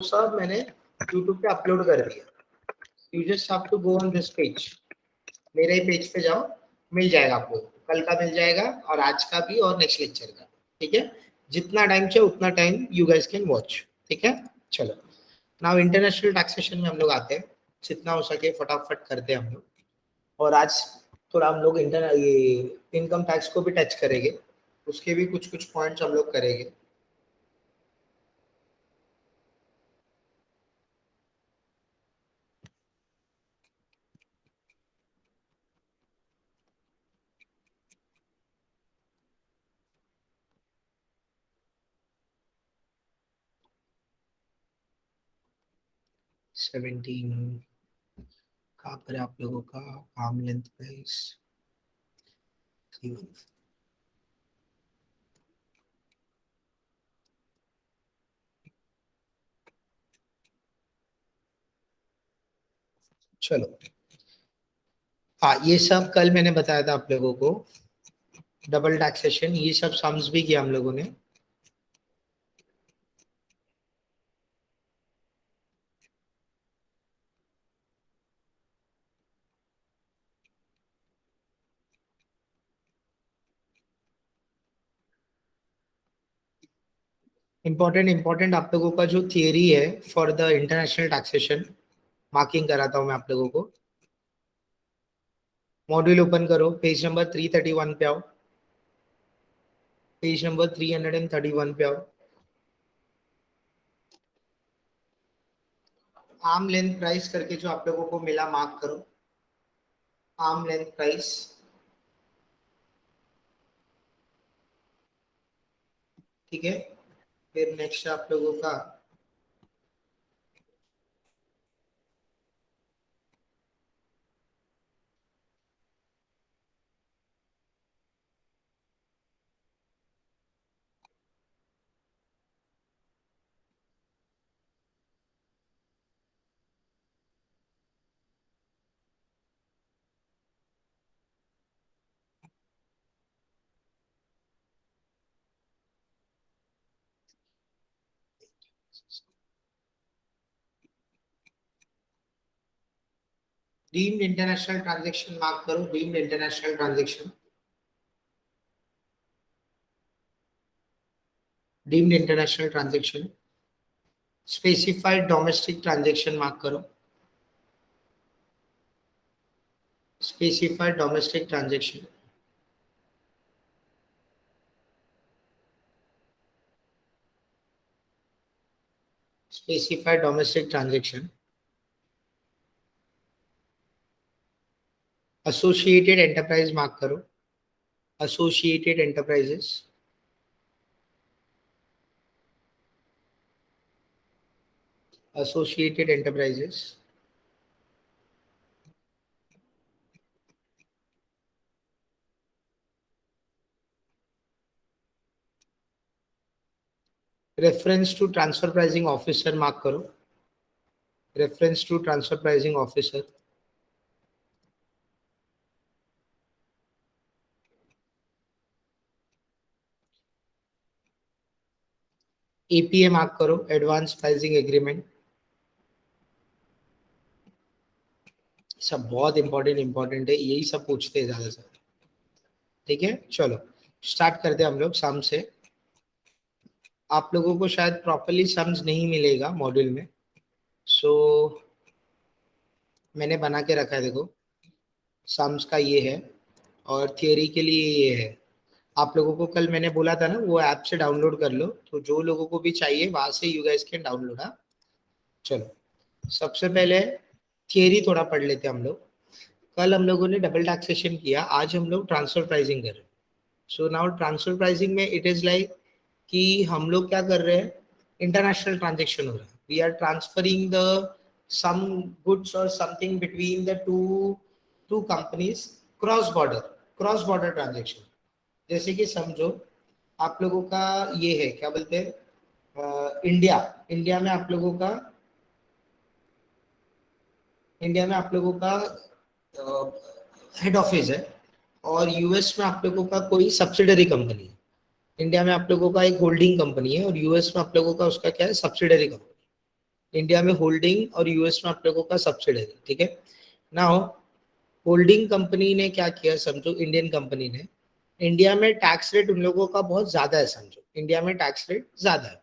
सब मैंने यूट्यूब पे अपलोड कर दिया। You just have to go on this page, मेरे ही पेज पे जाओ, मिल जाएगा आपको, कल का मिल जाएगा और आज का भी और नेक्स्ट लेक्चर का। ठीक है, जितना टाइम चाहिए उतना time you guys can watch. ठीक है, चलो नाउ इंटरनेशनल टैक्सेशन में हम लोग आते हैं, जितना हो सके फटाफट करते हैं हम लोग। और आज थोड़ा हम लोग ये इनकम टैक्स को भी टच करेंगे, उसके भी कुछ कुछ पॉइंट्स हम लोग करेंगे। सेवेंटीन कहाँ पर है आप लोगों का आर्म लेंथ प्राइस? चलो हाँ, ये सब कल मैंने बताया था आप लोगों को, डबल टैक्सेशन, ये सब सम्स भी किया हम लोगों ने। इंपॉर्टेंट आप लोगों का जो थियरी है for the international taxation, marking कराता हूँ मैं आप लोगों को। मॉड्यूल ओपन करो, पेज नंबर 331 पे आओ, पेज नंबर 331 पे आओ। आर्म लेंथ प्राइस करके जो आप लोगों को मिला, मार्क करो आर्म लेंथ प्राइस। ठीक है, फिर नेक्स्ट आप लोगों का डीम्ड इंटरनेशनल ट्रांजैक्शन मार्क करो, deemed international transaction, deemed international transaction. Specified domestic transaction mark करो, specified domestic transaction. Specified domestic transaction. Associated enterprise mark करो, associated enterprises. Associated enterprises. Reference to transfer pricing officer mark करो, reference to transfer pricing officer. APA mark करो, advance pricing agreement. सब बहुत important है, यही सब पूछते हैं ज्यादा से। ठीक है, चलो स्टार्ट करते हैं हम लोग सम से। आप लोगों को शायद प्रॉपरली सम्स नहीं मिलेगा मॉड्यूल में, सो मैंने बना के रखा है, देखो सम्स का ये है और थियरी के लिए ये है। आप लोगों को कल मैंने बोला था ना, वो ऐप से डाउनलोड कर लो, तो जो लोगों को भी चाहिए वहां से यू गाइस कैन डाउनलोड। हाँ, चलो सबसे पहले थियरी थोड़ा पढ़ लेते हैं हम लोग। कल हम लोगों ने डबल टैक्सेशन किया, आज हम लोग ट्रांसफर प्राइसिंग कर रहे हैं। सो नाउ ट्रांसफर प्राइसिंग में इट इज लाइक कि हम लोग क्या कर रहे हैं, इंटरनेशनल ट्रांजेक्शन हो रहा है, we are transferring the some goods or something between the two two companies, cross border transaction. जैसे कि समझो आप लोगों का ये है, क्या बोलते हैं, इंडिया इंडिया में आप लोगों का इंडिया में आप लोगों का हेड ऑफिस है और यूएस में आप लोगों का कोई सब्सिडरी कंपनी है। इंडिया में आप लोगों का एक होल्डिंग कंपनी है और यूएस में आप लोगों का उसका क्या है, सब्सिडरी कंपनी। इंडिया में होल्डिंग और यूएस में आप लोगों का सब्सिडरी, ठीक है। नाउ होल्डिंग कंपनी ने क्या किया समझो, इंडियन कंपनी ने, इंडिया में टैक्स रेट उन लोगों का बहुत ज्यादा है समझो, इंडिया में टैक्स रेट ज्यादा है,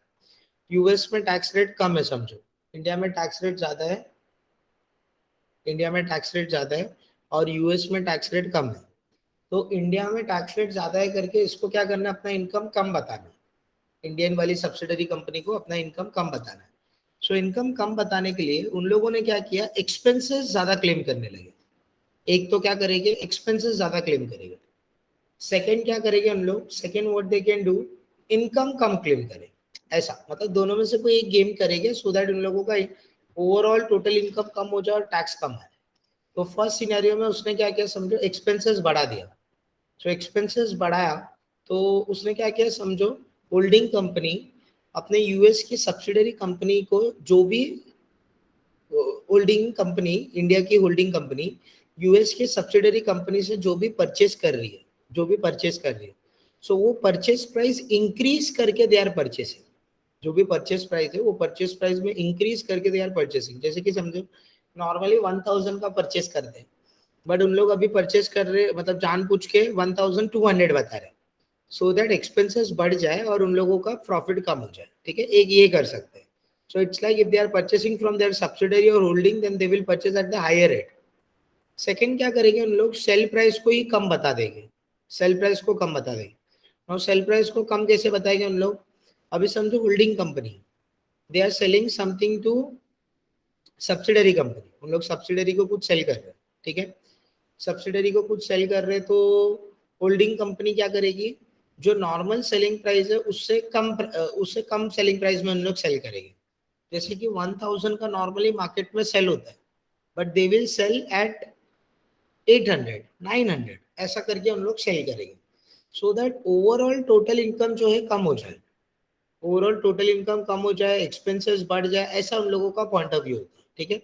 यूएस में टैक्स रेट कम है समझो, इंडिया में टैक्स रेट ज्यादा है, इंडिया में टैक्स रेट ज्यादा है और यूएस में टैक्स रेट कम है। तो इंडिया में टैक्स रेट ज्यादा है करके इसको क्या करना है, अपना इनकम कम बताना है, इंडियन वाली सब्सिडरी कंपनी को अपना इनकम कम बताना है। सो इनकम कम बताने के लिए उन लोगों ने क्या किया, एक्सपेंसेस ज्यादा क्लेम करने लगे। एक तो क्या करेंगे, एक्सपेंसेस ज्यादा क्लेम करेंगे। सेकंड क्या करेंगे उन लोग, second what they can do, income come claim करें। ऐसा मतलब दोनों में से कोई एक गेम करेंगे सो दैट उन लोगों का ओवरऑल टोटल इनकम कम हो जाए और टैक्स कम है। तो फर्स्ट सिनेरियो में उसने क्या किया समझो, एक्सपेंसेस बढ़ा दिया। तो एक्सपेंसेस बढ़ाया तो उसने क्या किया समझो, होल्डिंग कंपनी अपने यूएस की सब्सिडरी कंपनी को, जो भी होल्डिंग कंपनी, इंडिया की होल्डिंग कंपनी यूएस के सब्सिडरी कंपनी से जो भी परचेस कर रही है, जो भी परचेस कर रही है, सो वो परचेस प्राइस इंक्रीज करके दे आर परचेसिंग। जो भी परचेस प्राइस है वो परचेस प्राइस में इंक्रीज करके दे आर परचेसिंग। जैसे कि समझो नॉर्मली 1000 का परचेस करते हैं, बट उन लोग अभी परचेस कर रहे, मतलब जानबूझ के 1200 बता रहे, सो दैट एक्सपेंसेस बढ़ जाए और उन लोगों का प्रॉफिट कम हो जाए, ठीक है, एक ये कर सकते हैं। So it's like if they are purchasing from their subsidiary or holding then they will purchase at the higher rate. Second क्या करेंगे उन लोग, सेल प्राइस को ही कम बता देंगे, सेल प्राइस को कम बता देंगे। और सेल प्राइस को कम कैसे बताएंगे उन लोग, अभी समझो holding company, they are selling something to subsidiary company, उन लोग सब्सिडरी को कुछ सेल कर रहे हैं, ठीक है, सब्सिडरी को कुछ सेल कर रहे हैं, तो होल्डिंग कंपनी क्या करेगी, जो नॉर्मल सेलिंग प्राइस है उससे कम सेलिंग प्राइस में उन लोग सेल करेंगे। जैसे कि 1000 का नॉर्मली मार्केट में सेल होता है, but they will sell at 800 900 ऐसा करके उन लोग सेल करेंगे, so that overall total income जो है कम हो जाए, ओवरऑल टोटल इनकम कम हो जाए, एक्सपेंसेस बढ़ जाए, ऐसा उन लोगों का पॉइंट ऑफ व्यू होता है, ठीक है।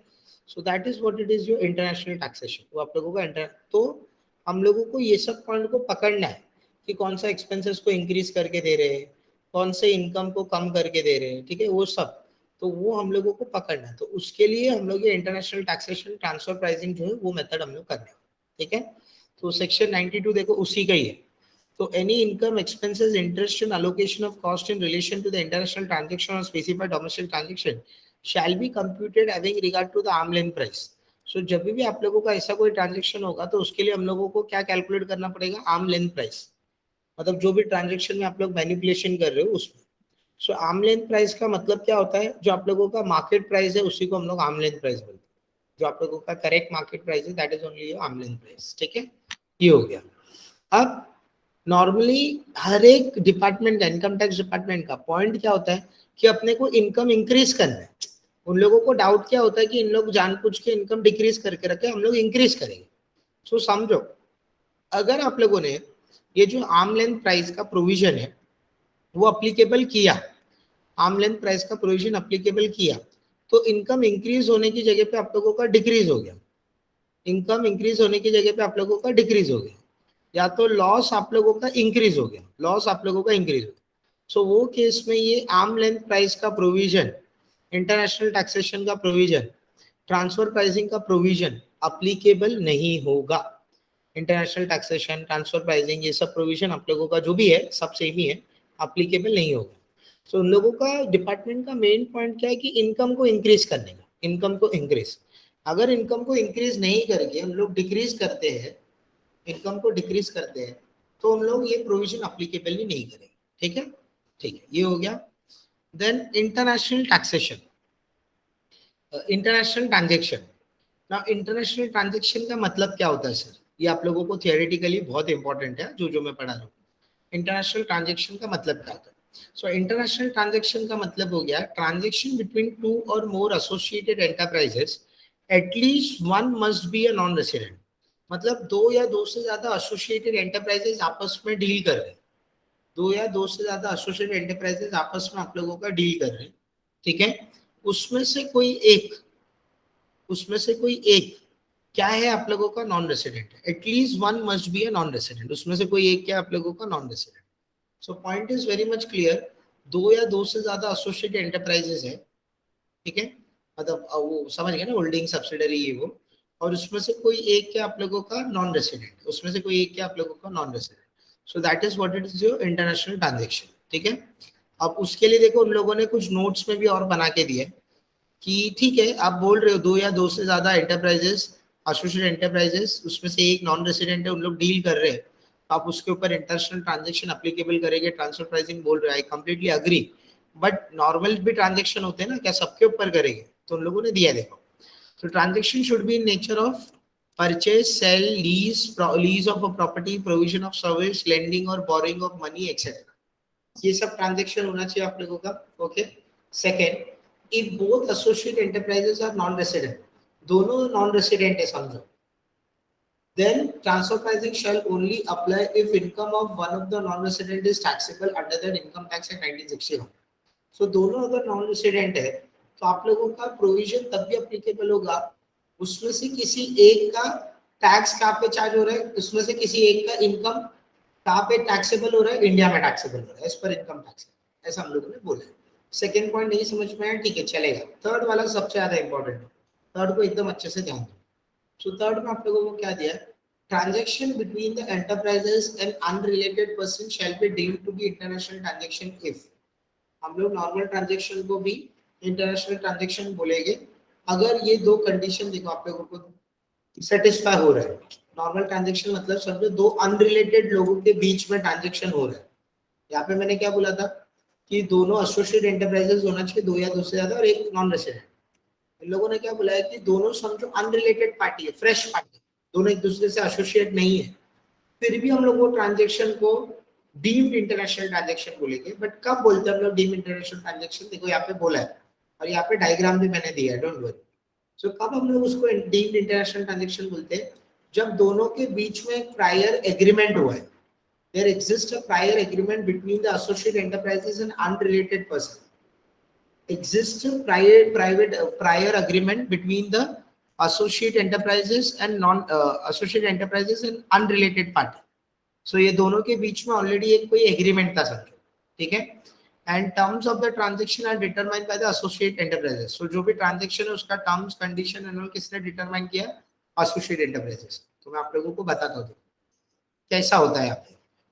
So that is what it is your international taxation. वो आप लोगों का इंटर, तो हम लोगों को ये सब पॉइंट को पकड़ना है कि कौन सा एक्सपेंसेस को इंक्रीज करके दे रहे हैं, कौन से इनकम को कम करके दे रहे हैं, ठीक है, वो सब, तो वो हम लोगों को पकड़ना है। तो उसके लिए हम लोग ये इंटरनेशनल टैक्सेशन ट्रांसफर प्राइसिंग जो है वो मेथड हम लोग करने, ठीक है। तो सेक्शन 92 देखो उसी का ही है। So any income, expenses, interest and allocation of cost in relation to the international transaction or specified domestic transaction shall be computed having regard to the arm length price. So जब भी आप लोगों का ऐसा कोई ट्रांजेक्शन होगा तो उसके लिए हम लोगों को क्या कैलकुलेट करना पड़ेगा, आर्म लेंथ प्राइस, मतलब जो भी ट्रांजेक्शन में आप लोग मैनिपुलेशन कर रहे हो उसमें। सो आर्म लेंथ प्राइस का मतलब क्या होता है, जो आप लोगों का मार्केट प्राइस है उसी को हम लोग आर्म लेंथ प्राइस बोलते हैं। जो आप लोगों का करेक्ट मार्केट प्राइस है that is only arm length price, ठीक है, ये हो गया। अब नॉर्मली हर एक डिपार्टमेंट का, इनकम टैक्स डिपार्टमेंट का पॉइंट क्या होता है कि अपने को इनकम इंक्रीज करना है। उन लोगों को डाउट क्या होता है कि इन लोग जानबूझ के इनकम डिक्रीज करके रखे, हम लोग इंक्रीज करेंगे। सो समझो अगर आप लोगों ने ये जो आर्म लेंथ प्राइस का प्रोविजन है वो अप्लीकेबल किया, आर्म लेंथ प्राइस का प्रोविजन अप्लीकेबल किया, तो इनकम इंक्रीज होने की जगह पे आप लोगों का डिक्रीज हो गया, इनकम इंक्रीज होने की जगह पे आप लोगों का डिक्रीज हो गया, या तो लॉस आप लोगों का इंक्रीज हो गया, लॉस आप लोगों का इंक्रीज हो गया। सो वो केस में ये आर्म लेंथ प्राइस का प्रोविजन, इंटरनेशनल टैक्सेशन का प्रोविजन, ट्रांसफर प्राइसिंग का प्रोविजन अप्लीकेबल नहीं होगा। इंटरनेशनल टैक्सेशन, ट्रांसफर प्राइसिंग, ये सब प्रोविजन आप लोगों का जो भी है सब सेम ही है, अप्लीकेबल नहीं होगा। सो उन लोगों का डिपार्टमेंट का मेन पॉइंट क्या है कि इनकम को इंक्रीज करने का, इनकम को इंक्रीज, अगर इनकम को इंक्रीज नहीं करके हम लोग डिक्रीज करते हैं, इनकम को डिक्रीज करते हैं, तो हम लोग ये प्रोविजन अप्लीकेबल ही नहीं करेंगे, ठीक है, ठीक है, ये हो गया। Then international taxation, international transaction. ना इंटरनेशनल ट्रांजेक्शन का मतलब क्या होता है सर, ये आप लोगों को थियोरेटिकली बहुत इंपॉर्टेंट है, जो जो मैं पढ़ा रहा हूँ। इंटरनेशनल ट्रांजेक्शन का मतलब क्या होता है, सो इंटरनेशनल ट्रांजेक्शन का मतलब हो गया ट्रांजेक्शन बिटवीन टू और more associated enterprises, at least one must be a non resident. मतलब दो या दो से ज्यादा एसोसिएटेड एंटरप्राइजेस आपस में डील कर रहे हैं, दो या दो से ज्यादा एसोसिएटेड एंटरप्राइजेस आपस में आप लोगों का डील कर रहे हैं, ठीक है। उसमें से कोई एक, उसमें से कोई एक क्या है आप लोगों का, नॉन रेसिडेंट है, at least one must be a non resident, उसमें से कोई एक क्या आप लोगों का non resident. So point is very much clear, दो या दो से ज्यादा एसोसिएटेड एंटरप्राइजेस है, ठीक है, मतलब वो समझ गए ना, होल्डिंग सब्सिडरी है वो। और उसमें से कोई एक क्या आप लोगों का नॉन रेसिडेंट, उसमें से कोई एक क्या आप लोगों का non resident. So that is what it is your international transaction, ठीक है। अब उसके लिए देखो उन लोगों ने कुछ नोट्स में भी और बना के दिए कि ठीक है आप बोल रहे हो दो या दो से ज्यादा एंटरप्राइजेस, एसोसिएट एंटरप्राइजेस, उसमें से एक नॉन रेसिडेंट है, उन लोग डील कर रहे हैं, तो आप उसके ऊपर इंटरनेशनल ट्रांजेक्शन अप्लीकेबल करेंगे, ट्रांसफर प्राइसिंग बोल रहे हैं, I completely agree. But normal भी ट्रांजेक्शन होते हैं ना, क्या सबके ऊपर करेंगे? तो उन लोगों ने दिया देखो, तो transaction should be in nature of purchase, sell, lease of a property, provision of service, lending or borrowing of money, etc. ये सब ट्रांजेक्शन होना चाहिए आप लोगों का। Okay. Second, if both associate enterprises are non resident, दोनों non resident है समझो, then transfer pricing shall only apply if income of one of the non-resident is taxable under the Income Tax Act 1961. So दोनों अगर non resident है तो आप लोगों का प्रोविजन तब भी अप्लीकेबल होगा, उसमें से किसी एक का टैक्स कहाँ पे चार्ज हो रहा है, उसमें से किसी एक का इनकम कहाँ पे टैक्सेबल हो रहा है, इंडिया में टैक्सेबल हो रहा है एज पर इनकम टैक्स, ऐसा हम लोगों ने बोला है। सेकेंड पॉइंट नहीं समझ में आया, ठीक है चलेगा। थर्ड वाला सबसे ज्यादा इंपॉर्टेंट है, थर्ड को एकदम अच्छे से ध्यान दो। सो थर्ड में आप लोगों को क्या दिया, transaction between the enterprises and unrelated person shall be deemed to be international transaction if, हम लोग नॉर्मल ट्रांजेक्शन को भी इंटरनेशनल ट्रांजेक्शन बोलेंगे अगर ये दो कंडीशन देखो आप लोगों को सेटिस्फाई हो रहा है। नॉर्मल ट्रांजेक्शन मतलब समझो दो अनरिलेटेड लोगों के बीच में ट्रांजेक्शन हो रहा है। यहाँ पे मैंने क्या बोला था कि दोनों एसोसिएट एंटरप्राइजेस होना चाहिए, दो या दो से ज्यादा, और एक नॉन रेसिडेंट। इन लोगों ने क्या बोला है कि दोनों समझो अनरिलेटेड पार्टी है, फ्रेश पार्टी, दोनों एक दूसरे से एसोसिएट नहीं है, फिर भी हम लोग वो ट्रांजेक्शन को डीम्ड इंटरनेशनल ट्रांजेक्शन बोलेंगे। बट कब बोलते हैं हम लोग डीम्ड इंटरनेशनल ट्रांजेक्शन, देखो यहाँ पे बोला है और यहाँ पे डायग्राम भी मैंने दिया है, डोंट वरी। सो कब हम लोग उसको डीम्ड इंटरनेशनल ट्रांजेक्शन बोलते हैं, जब दोनों के बीच में एक प्रायर एग्रीमेंट हुआ है, there exists a prior agreement between the associate enterprises and unrelated person, exists a prior agreement between the associate enterprises and non associate enterprises and unrelated party। सो ये दोनों के बीच में ऑलरेडी एक कोई एग्रीमेंट था समझो, ठीक है। And terms of the transaction are determined by the associate enterprises. So जो भी ट्रांजेक्शन है उसका टर्म्स कंडीशन एंड किसने डिटरमाइन किया, एसोसिएट एंटरप्राइजेस। तो मैं आप लोगों को बताता हूँ कैसा होता है। यहाँ पे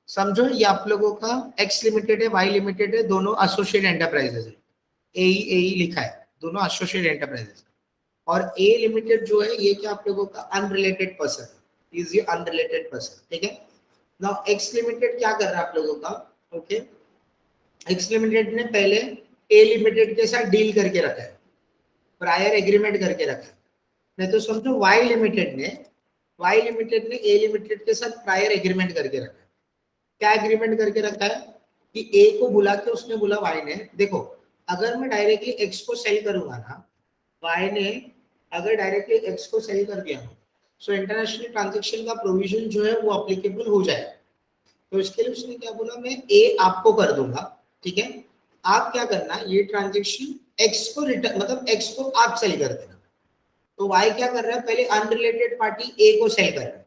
समझो ये आप लोगों का एक्स लिमिटेड है, वाई लिमिटेड है, दोनों एसोसिएट एंटरप्राइजेस है, ए लिखा है, दोनों एसोसिएट एंटरप्राइजेस। और ए लिमिटेड जो है ये क्या आप लोगों का अनरिलेटेड पर्सन, इज ये अनरिलेटेड पर्सन, ठीक है। नाउ एक्स लिमिटेड क्या कर रहा है आप लोगों का, ओके, एक्स लिमिटेड ने पहले ए लिमिटेड के साथ डील करके रखा है, प्रायर एग्रीमेंट करके रखा है। नहीं तो समझो वाई लिमिटेड ने ए लिमिटेड के साथ प्रायर एग्रीमेंट करके रखा है। क्या एग्रीमेंट करके रखा है कि ए को बुला के उसने बोला वाई ने, देखो अगर मैं डायरेक्टली एक्स को सेल करूंगा ना, वाई ने अगर डायरेक्टली एक्स को सेल कर दिया सो इंटरनेशनल ट्रांजेक्शन का प्रोविजन जो है वो अप्लीकेबल हो जाएगा। तो इसके लिए उसने क्या बोला, मैं ए आपको कर दूंगा, ठीक है, आप क्या करना, ये ट्रांजेक्शन एक्स को रिटर्न मतलब एक्स को आप सेल कर देना। तो वाई क्या कर रहा है, पहले अनरिलेटेड पार्टी ए को सेल कर रहा है,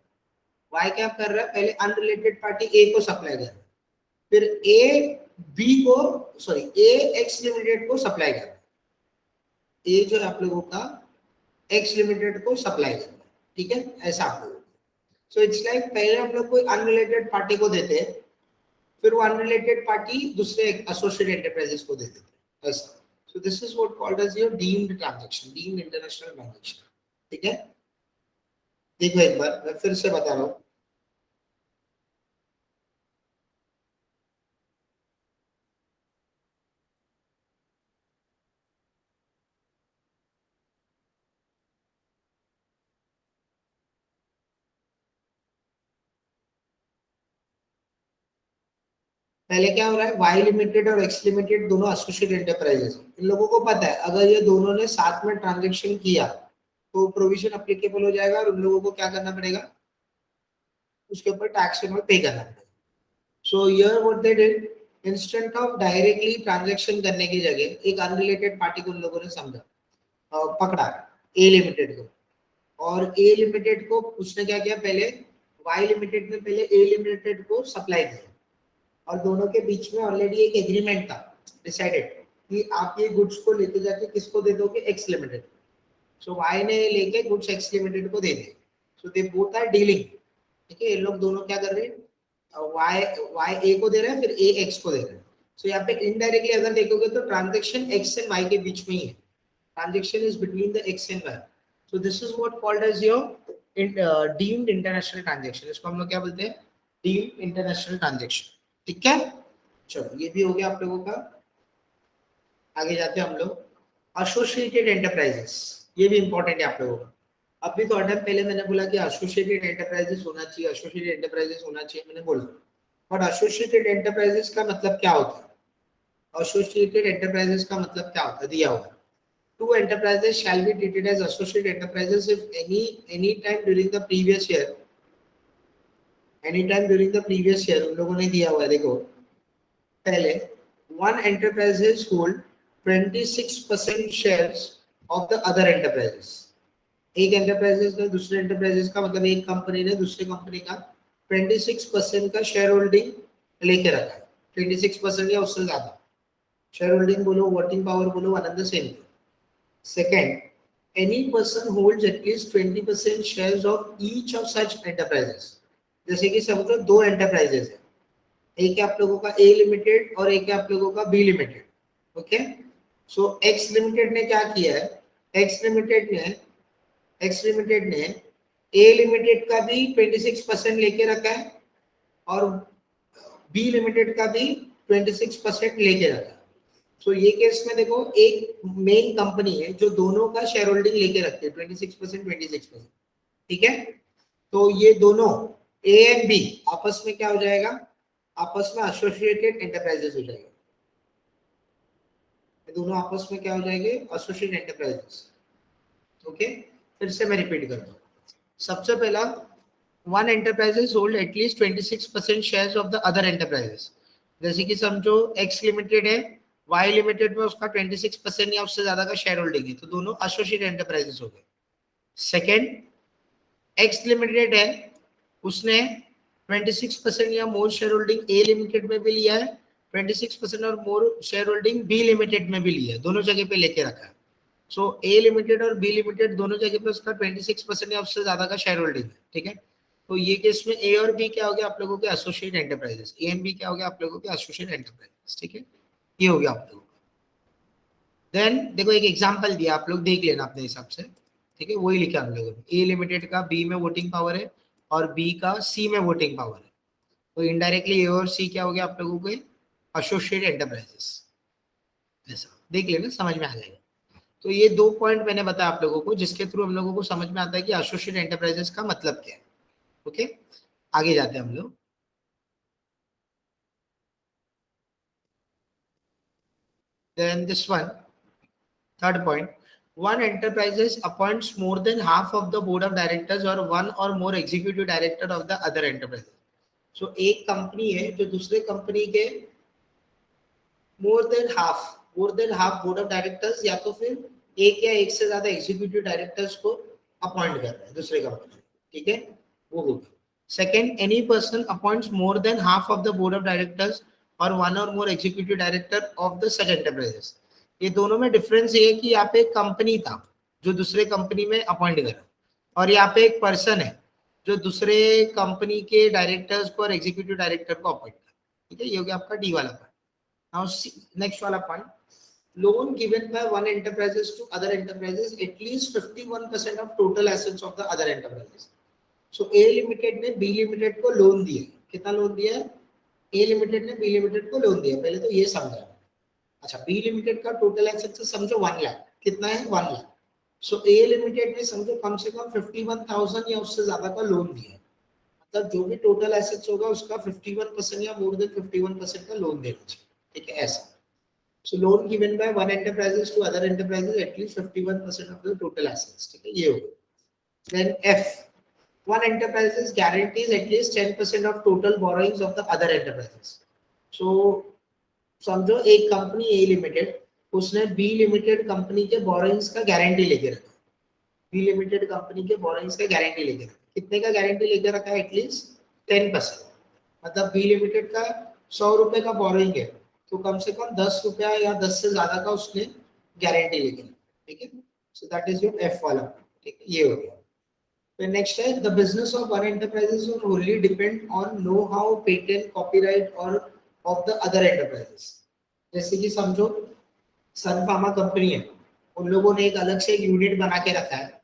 वाई क्या कर रहा है, पहले अनरिलेटेड पार्टी ए को सप्लाई कर रहा है, फिर ए बी को सॉरी ए एक्स लिमिटेड को सप्लाई कर रहा है, ए जो है आप लोगों का एक्स लिमिटेड को सप्लाई कर रहा है, ठीक है, ऐसा आप लोगों। सो इट्स लाइक पहले हम लोग कोई अनरिलेटेड पार्टी को देते हैं, फिर वो अनरिलेटेड पार्टी दूसरे एसोसिएट एंटरप्राइजेस को दे देते हैं, ऐसा। So this is what called as your deemed transaction, deemed international transaction, ठीक है। देखो एक बार मैं फिर से बता रहा हूँ, पहले क्या हो रहा है, वाई लिमिटेड और एक्स लिमिटेड दोनों एसोसिएट एंटरप्राइजेस, इन लोगों को पता है अगर ये दोनों ने साथ में ट्रांजैक्शन किया तो प्रोविजन अप्लीकेबल हो जाएगा और उन लोगों को क्या करना पड़ेगा, उसके ऊपर टैक्स पे करना पड़ेगा। So here what they did, instant of directly transaction करने की जगह एक अनरिलेटेड पार्टी को उन लोगों ने समझा, पकड़ा ए लिमिटेड को, और ए लिमिटेड को उसने क्या किया, पहले वाई लिमिटेड ने पहले ए लिमिटेड को सप्लाई किया, और दोनों के बीच में ऑलरेडी एक एग्रीमेंट था डिसाइडेड कि आप ये गुड्स को लेके जाके किसको दे दोगे, एक्स लिमिटेड। सो वाई ने लेके गुड्स एक्स लिमिटेड को दे दिए, सो दे बोथ आर डीलिंग, ठीक है। ये लोग दोनों क्या कर रहे हैं, वाई वाई ए को दे रहे हैं, फिर ए एक्स को दे रहे हैं। सो यहाँ पे इनडायरेक्टली अगर देखोगे तो ट्रांजेक्शन एक्स एंड वाई के बीच में ही है, transaction is between the X and Y. So this is what called as your deemed international transaction. इसको हम लोग क्या बोलते हैं, डीम्ड इंटरनेशनल ट्रांजेक्शन, ठीक है। चलो ये भी हो गया आप लोगों का। आगे जाते हैं हम लोग, एसोसिएटेड एंटरप्राइजेस, ये भी इंपॉर्टेंट है आप लोगों का। अभी थोड़ा टाइम पहले मैंने बोला कि एसोसिएटेड एंटरप्राइजेस होना चाहिए, एसोसिएटेड एंटरप्राइजेस होना चाहिए, मैंने बोला, बट एसोसिएटेड एंटरप्राइजेस का मतलब क्या होता है, एसोसिएटेड एंटरप्राइजेस का मतलब क्या होता है, दिया हुआ है, two enterprises shall be treated as associate enterprises if any time during the previous year, anytime during the previous year, उन लोगों ने दिया हुआ है, देखो पहले, one enterprises hold 26% shares of the other enterprises। एक एंटरप्राइजेस ने दूसरे एंटरप्राइजेस का, मतलब एक कंपनी ने दूसरे कंपनी का 26% का शेयर होल्डिंग लेके रखा है, 26% या उससे ज्यादा शेयर होल्डिंग बोलो, वोटिंग पावर बोलो, one and the same. Second, any person holds at least 20% shares of each of such enterprises। जैसे कि समझो दो एंटरप्राइजेस है, एक है आप लोगों का ए लिमिटेड और एक है आप लोगों का बी लिमिटेड, ओके। सो एक्स लिमिटेड ने क्या किया है, एक्स लिमिटेड ने ए लिमिटेड का भी 26% लेके रखा है और बी लिमिटेड का भी 26% लेके रखा है। तो ये केस में देखो, एक मेन कंपनी है जो दोनों का शेयर होल्डिंग लेके रखते हैं 26%, ठीक है। तो ये दोनों ए एंड बी आपस में क्या हो जाएगा, आपस में एसोसिएटेड एंटरप्राइजेस हो जाएगा, दोनों आपस में क्या हो जाएंगे, एसोसिएटेड एंटरप्राइजेस, ओके। फिर से मैं रिपीट करता हूँ। सबसे पहला, one enterprises hold at least 26% shares of the other enterprises. जैसे कि समझो एक्स लिमिटेड है, वाई लिमिटेड में उसका 26% या उससे ज्यादा का शेयर होल्डिंग है, तो दोनों एसोसिएट एंटरप्राइजेस हो गए। सेकेंड, एक्स लिमिटेड है, उसने 26% या more share holding A limited में भी लिया है, 26% और more share holding B limited में भी लिया है, दोनों जगह पे लेके रखा है। सो ए लिमिटेड और बी लिमिटेड दोनों जगह पे उसका 26% या उससे ज्यादा का शेयर होल्डिंग है, ठीक है। तो ये केस में ए और बी क्या हो गया आप लोगों के associate enterprises, A and B क्या हो गया आप लोगों के एसोसिएट एंटरप्राइजेस, ठीक है। ये हो गया आप लोगों का। देन देखो एक एग्जांपल दिया, आप लोग देख लेना अपने हिसाब से, ठीक है। वही लिखा हम लोगों ने, ए लिमिटेड का बी में वोटिंग पावर है और बी का सी में वोटिंग पावर है, तो इनडायरेक्टली ए और सी क्या हो गया आप लोगों के एसोसिएट एंटरप्राइजेस। ऐसा देख लेना, समझ में आ जाएगा। तो ये दो पॉइंट मैंने बताया आप लोगों को, जिसके थ्रू हम लोगों को समझ में आता है कि एसोसिएट एंटरप्राइजेस का मतलब क्या है, ओके। आगे जाते हैं हम लोग। Then this one, third point, one enterprises appoints more than half of the board of directors or one or more executive director of the other enterprise। so एक कंपनी है जो दूसरे कंपनी के मोर than half board of directors या तो फिर एक या एक से ज्यादा एग्जीक्यूटिव डायरेक्टर्स को अपॉइंट कर रहा है दूसरे कंपनी, ठीक है, वो होगा। Second, any person appoints more than half of the board of directors or one or more executive director of the such enterprises. ये दोनों में डिफरेंस ये है कि यहाँ पे एक कंपनी था जो दूसरे कंपनी में अपॉइंट करा, और यहाँ पे एक पर्सन है जो दूसरे कंपनी के डायरेक्टर्स को और एग्जीक्यूटिव डायरेक्टर को अपॉइंट करा, ठीक है। ये हो गया आपका डी वाला पार्ट। नाउ नेक्स्ट वाला point, loan given by one enterprises to other enterprises at least 51% of total assets of the other enterprises। so A limited ने B limited को लोन दिया, कितना लोन दिया है, A limited ने B limited को loan दिया, पहले तो ये समझा। अच्छा, B limited का टोटल एसेट से समझो 1 लाख, कितना है 1 लाख। सो A limited ने समझो कम से कम 51,000 या उससे ज्यादा का लोन दिया, मतलब जो भी टोटल एसेट्स होगा उसका 51% या मोर देन 51% का लोन देना चाहिए, ठीक है, ऐसा। So loan given by one enterprises to other enterprises at least 51% of the total assets, ठीक है, ये होगा। Then F, one enterprises guarantees at least 10% of total borrowings of the other enterprises। So समझो एक कंपनी A लिमिटेड, उसने B limited company के borrowings का guarantee लेके रखा, B लिमिटेड कंपनी के बोरोइंग्स का गारंटी लेके रखा, कितने का गारंटी लेके रखा है, एटलीस्ट 10%। मतलब B लिमिटेड का 100 रुपए का बोरोइंग है तो कम से कम 10 रुपया या 10 से ज्यादा का उसने गारंटी लेके, ठीक है। So that is your F वाला, ठीक है, ये हो गया। फिर नेक्स्ट है the business of one enterprises or wholly depend on know how patent copyright or of the other enterprises. जैसे कि समझो सन फार्मा कंपनी है, उन लोगों ने एक अलग से एक यूनिट बना के रखा है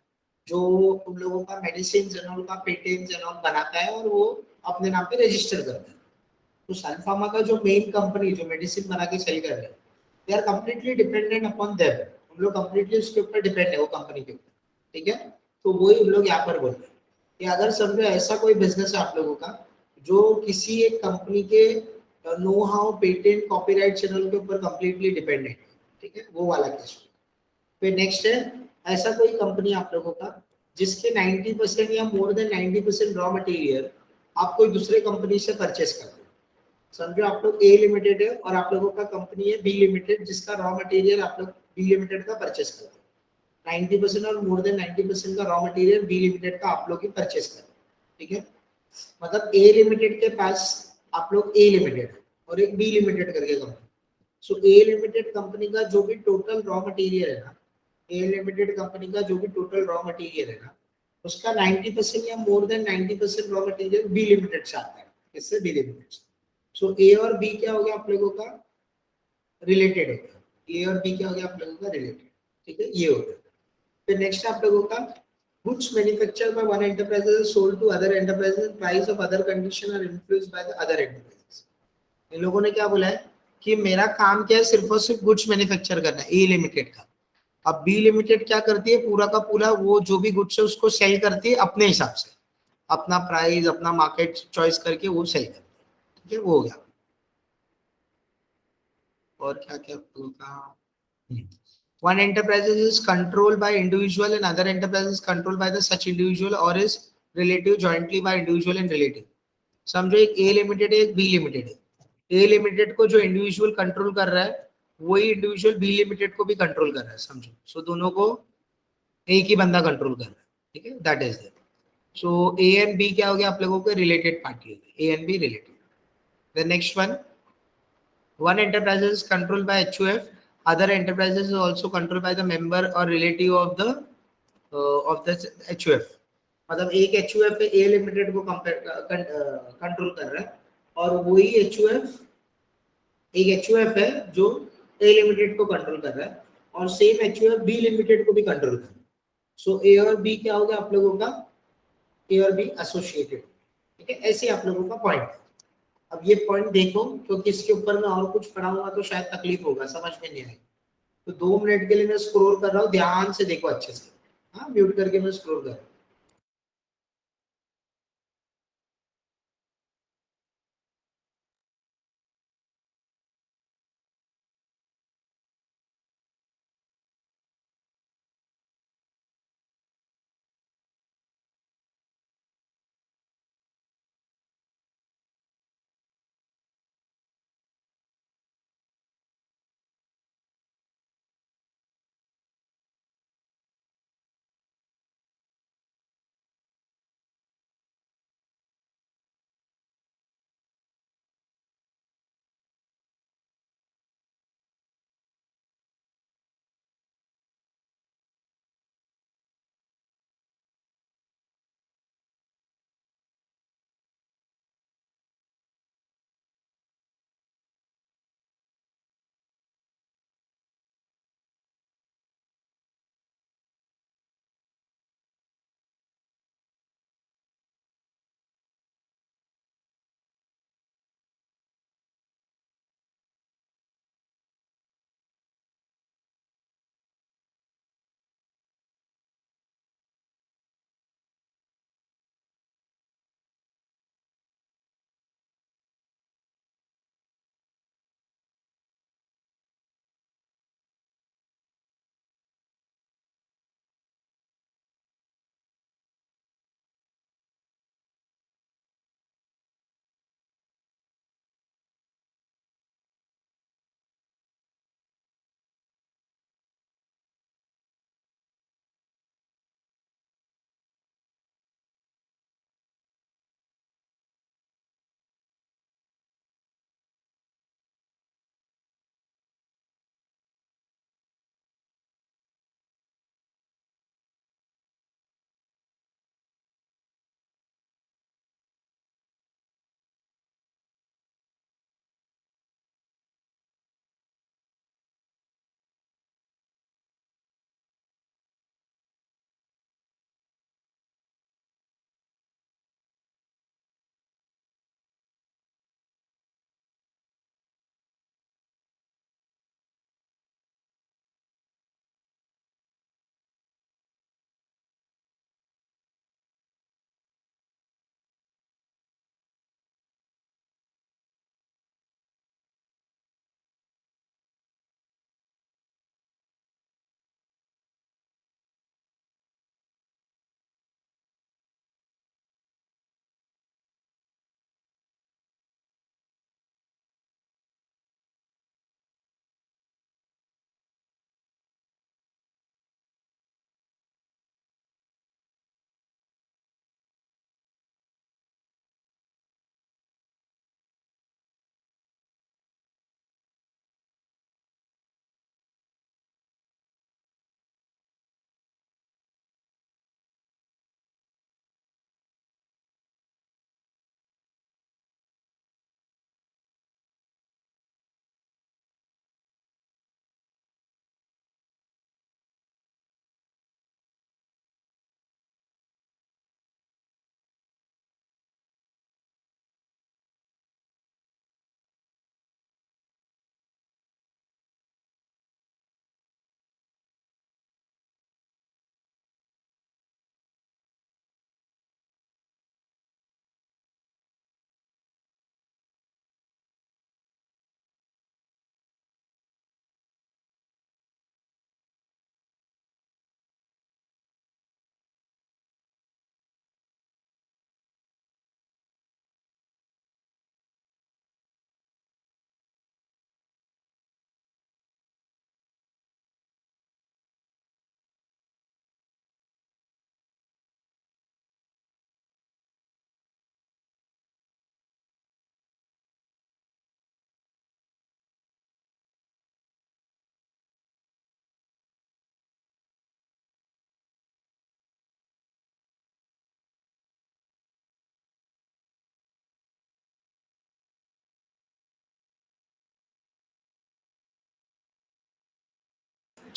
जो उन लोगों का मेडिसिन जनरल का पेटेंट जनरल बनाता है और वो अपने नाम पे रजिस्टर करता है। तो सन फार्मा का जो मेन कंपनी जो मेडिसिन बना के सेल कर रहे हैं, they are completely dependent upon them, उन लोग कंप्लीटली उसके ऊपर डिपेंड है वो कंपनी के ऊपर, ठीक है। तो वही उन लोग यहाँ पर बोल रहे हैं कि अगर समझो ऐसा कोई बिजनेस है आप लोगों का जो किसी एक कंपनी के no how patent copyright channel के ऊपर कंप्लीटली डिपेंडेंट है, ठीक है, वो वाला केस। फिर नेक्स्ट है ऐसा कोई कंपनी आप लोगों का जिसके 90% या मोर देन 90% रॉ मटेरियल आप कोई दूसरे कंपनी से परचेस करते हो। समझो आप लोग ए लिमिटेड है और आप लोगों का कंपनी है बी लिमिटेड जिसका रॉ मटेरियल आप लोग बी लिमिटेड का परचेस करते हो। 90% और मोर देन 90% का रॉ मटेरियल बी लिमिटेड का आप लोग ही परचेस करते हो, ठीक है। मतलब ए लिमिटेड के पास आप लोग ए लिमिटेड और एक बी लिमिटेड करके कंपनी। सो ए लिमिटेड कंपनी का जो भी टोटल रॉ मटेरियल है ना, ए लिमिटेड कंपनी का जो भी टोटल रॉ मटेरियल है ना, उसका 90% या more than 90% raw material B limited से आता है। किससे? बी लिमिटेड से। सो ए और बी क्या हो गया आप लोगों का? रिलेटेड हो गया। ए और बी क्या हो गया आप लोगों का? रिलेटेड, ठीक है, ये हो गया। फिर नेक्स्ट आप लोगों का goods manufactured by one enterprise is sold to other enterprises price of other condition are influenced by the other enterprises। इन लोगों ने क्या बोला है कि मेरा काम क्या है, सिर्फ और सिर्फ गुड्स मैन्युफैक्चर करना है ए लिमिटेड का। अब बी लिमिटेड क्या करती है, पूरा का पूरा वो जो भी गुड्स है उसको सेल करती है अपने हिसाब से, अपना प्राइस अपना मार्केट चॉइस करके वो सेल करती है, ठीक है, वो हो गया। और क्या क्या होगा? One enterprise is controlled by individual and other enterprise is controlled by the such individual or is relative jointly by individual and relative। समझो एक ए लिमिटेड है एक बी लिमिटेड है। ए लिमिटेड को जो इंडिविजुअल कंट्रोल कर रहा है वही इंडिविजुअल बी लिमिटेड को भी कंट्रोल कर रहा है, समझो। सो दोनों को एक ही बंदा कंट्रोल कर रहा है, ठीक है, that is that. So A and B क्या हो गया आप लोगों के? रिलेटेड पार्टी हो गई, ए and be related. The next one, one enterprise is controlled by HUF, other enterprises is also controlled by the member or relative of the HUF। मतलब एक HUF है ए लिमिटेड को कंट्रोल कर रहा है और वही HUF एक HUF है जो ए लिमिटेड को कंट्रोल कर रहा है और सेम HUF बी लिमिटेड को भी कंट्रोल कर रहा है। सो ए और बी क्या हो गया आप लोगों का? ए और बी एसोसिएटेड, ठीक है, ऐसे आप लोगों का पॉइंट है। अब ये पॉइंट देखो क्योंकि इसके ऊपर मैं और कुछ पढ़ाऊंगा तो शायद तकलीफ होगा, समझ में नहीं आएगी। तो 2 मिनट के लिए मैं स्क्रॉल कर रहा हूँ, ध्यान से देखो अच्छे से। हाँ, म्यूट करके मैं स्क्रॉल कर रहा हूँ।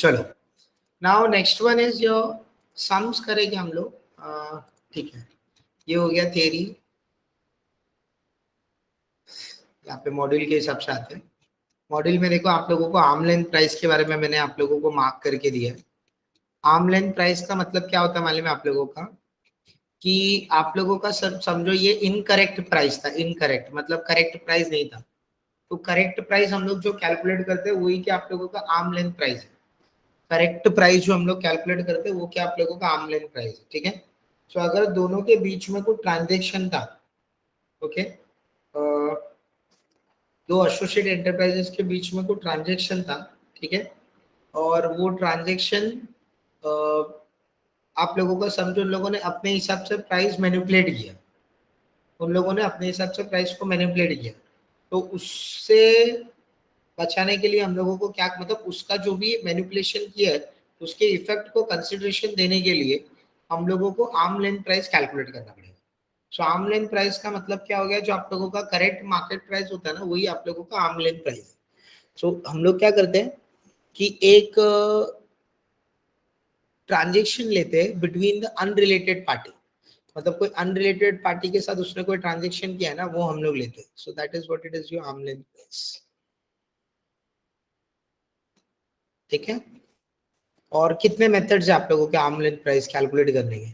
चलो, now next one is your sums करेंगे हम लोग। ठीक है, ये हो गया थियरी। यहाँ पे मॉड्यूल के हिसाब से आते हैं। मॉड्यूल में देखो आप लोगों को आर्म लेंथ प्राइस के बारे में मैंने आप लोगों को मार्क करके दिया है। आर्म लेंथ प्राइस का मतलब क्या होता है मालूम है आप लोगों का, कि आप लोगों का सब समझो ये इनकरेक्ट प्राइस था। इनकरेक्ट मतलब करेक्ट प्राइस नहीं था। तो करेक्ट प्राइस हम लोग जो कैलकुलेट करते हैं वही क्या आप लोगों का आर्म लेंथ प्राइस है। करेक्ट प्राइस जो हम लोग कैलकुलेट करते हैं वो क्या आप लोगों का आर्म लेंथ प्राइस है। ठीक है, तो अगर दोनों के बीच में कोई ट्रांजेक्शन था, ओके, दो एसोसिएट एंटरप्राइजेस के बीच में कोई ट्रांजेक्शन था, ठीक है, और वो ट्रांजेक्शन आप लोगों का समझो उन लोगों ने अपने हिसाब से प्राइस मैनिपुलेट किया। उन लोगों ने अपने हिसाब से प्राइस को मैनिपुलेट किया, तो उससे बचाने के लिए हम लोगों को क्या मतलब उसका जो भी मैनिपुलेशन किया है उसके इफेक्ट को कंसिडरेशन देने के लिए हम लोगों को आर्म लेंथ प्राइस कैलकुलेट करना पड़ेगा। सो आर्म लेंथ प्राइस का मतलब क्या हो गया, जो आप लोगों का करेक्ट मार्केट प्राइस होता है ना वही आप लोगों का आर्म लेंथ प्राइस है। सो हम लोग क्या करते हैं कि एक ट्रांजेक्शन लेते हैं बिटवीन द अनरिलेटेड पार्टी, मतलब कोई अनरिलेटेड पार्टी के साथ उसने कोई ट्रांजेक्शन किया है ना, वो हम लोग लेते हैं। सो that is what it is your arm length price. ठीक है, और कितने मेथड्स है आप लोगों के आर्म लेंथ प्राइस कैलकुलेट करने के।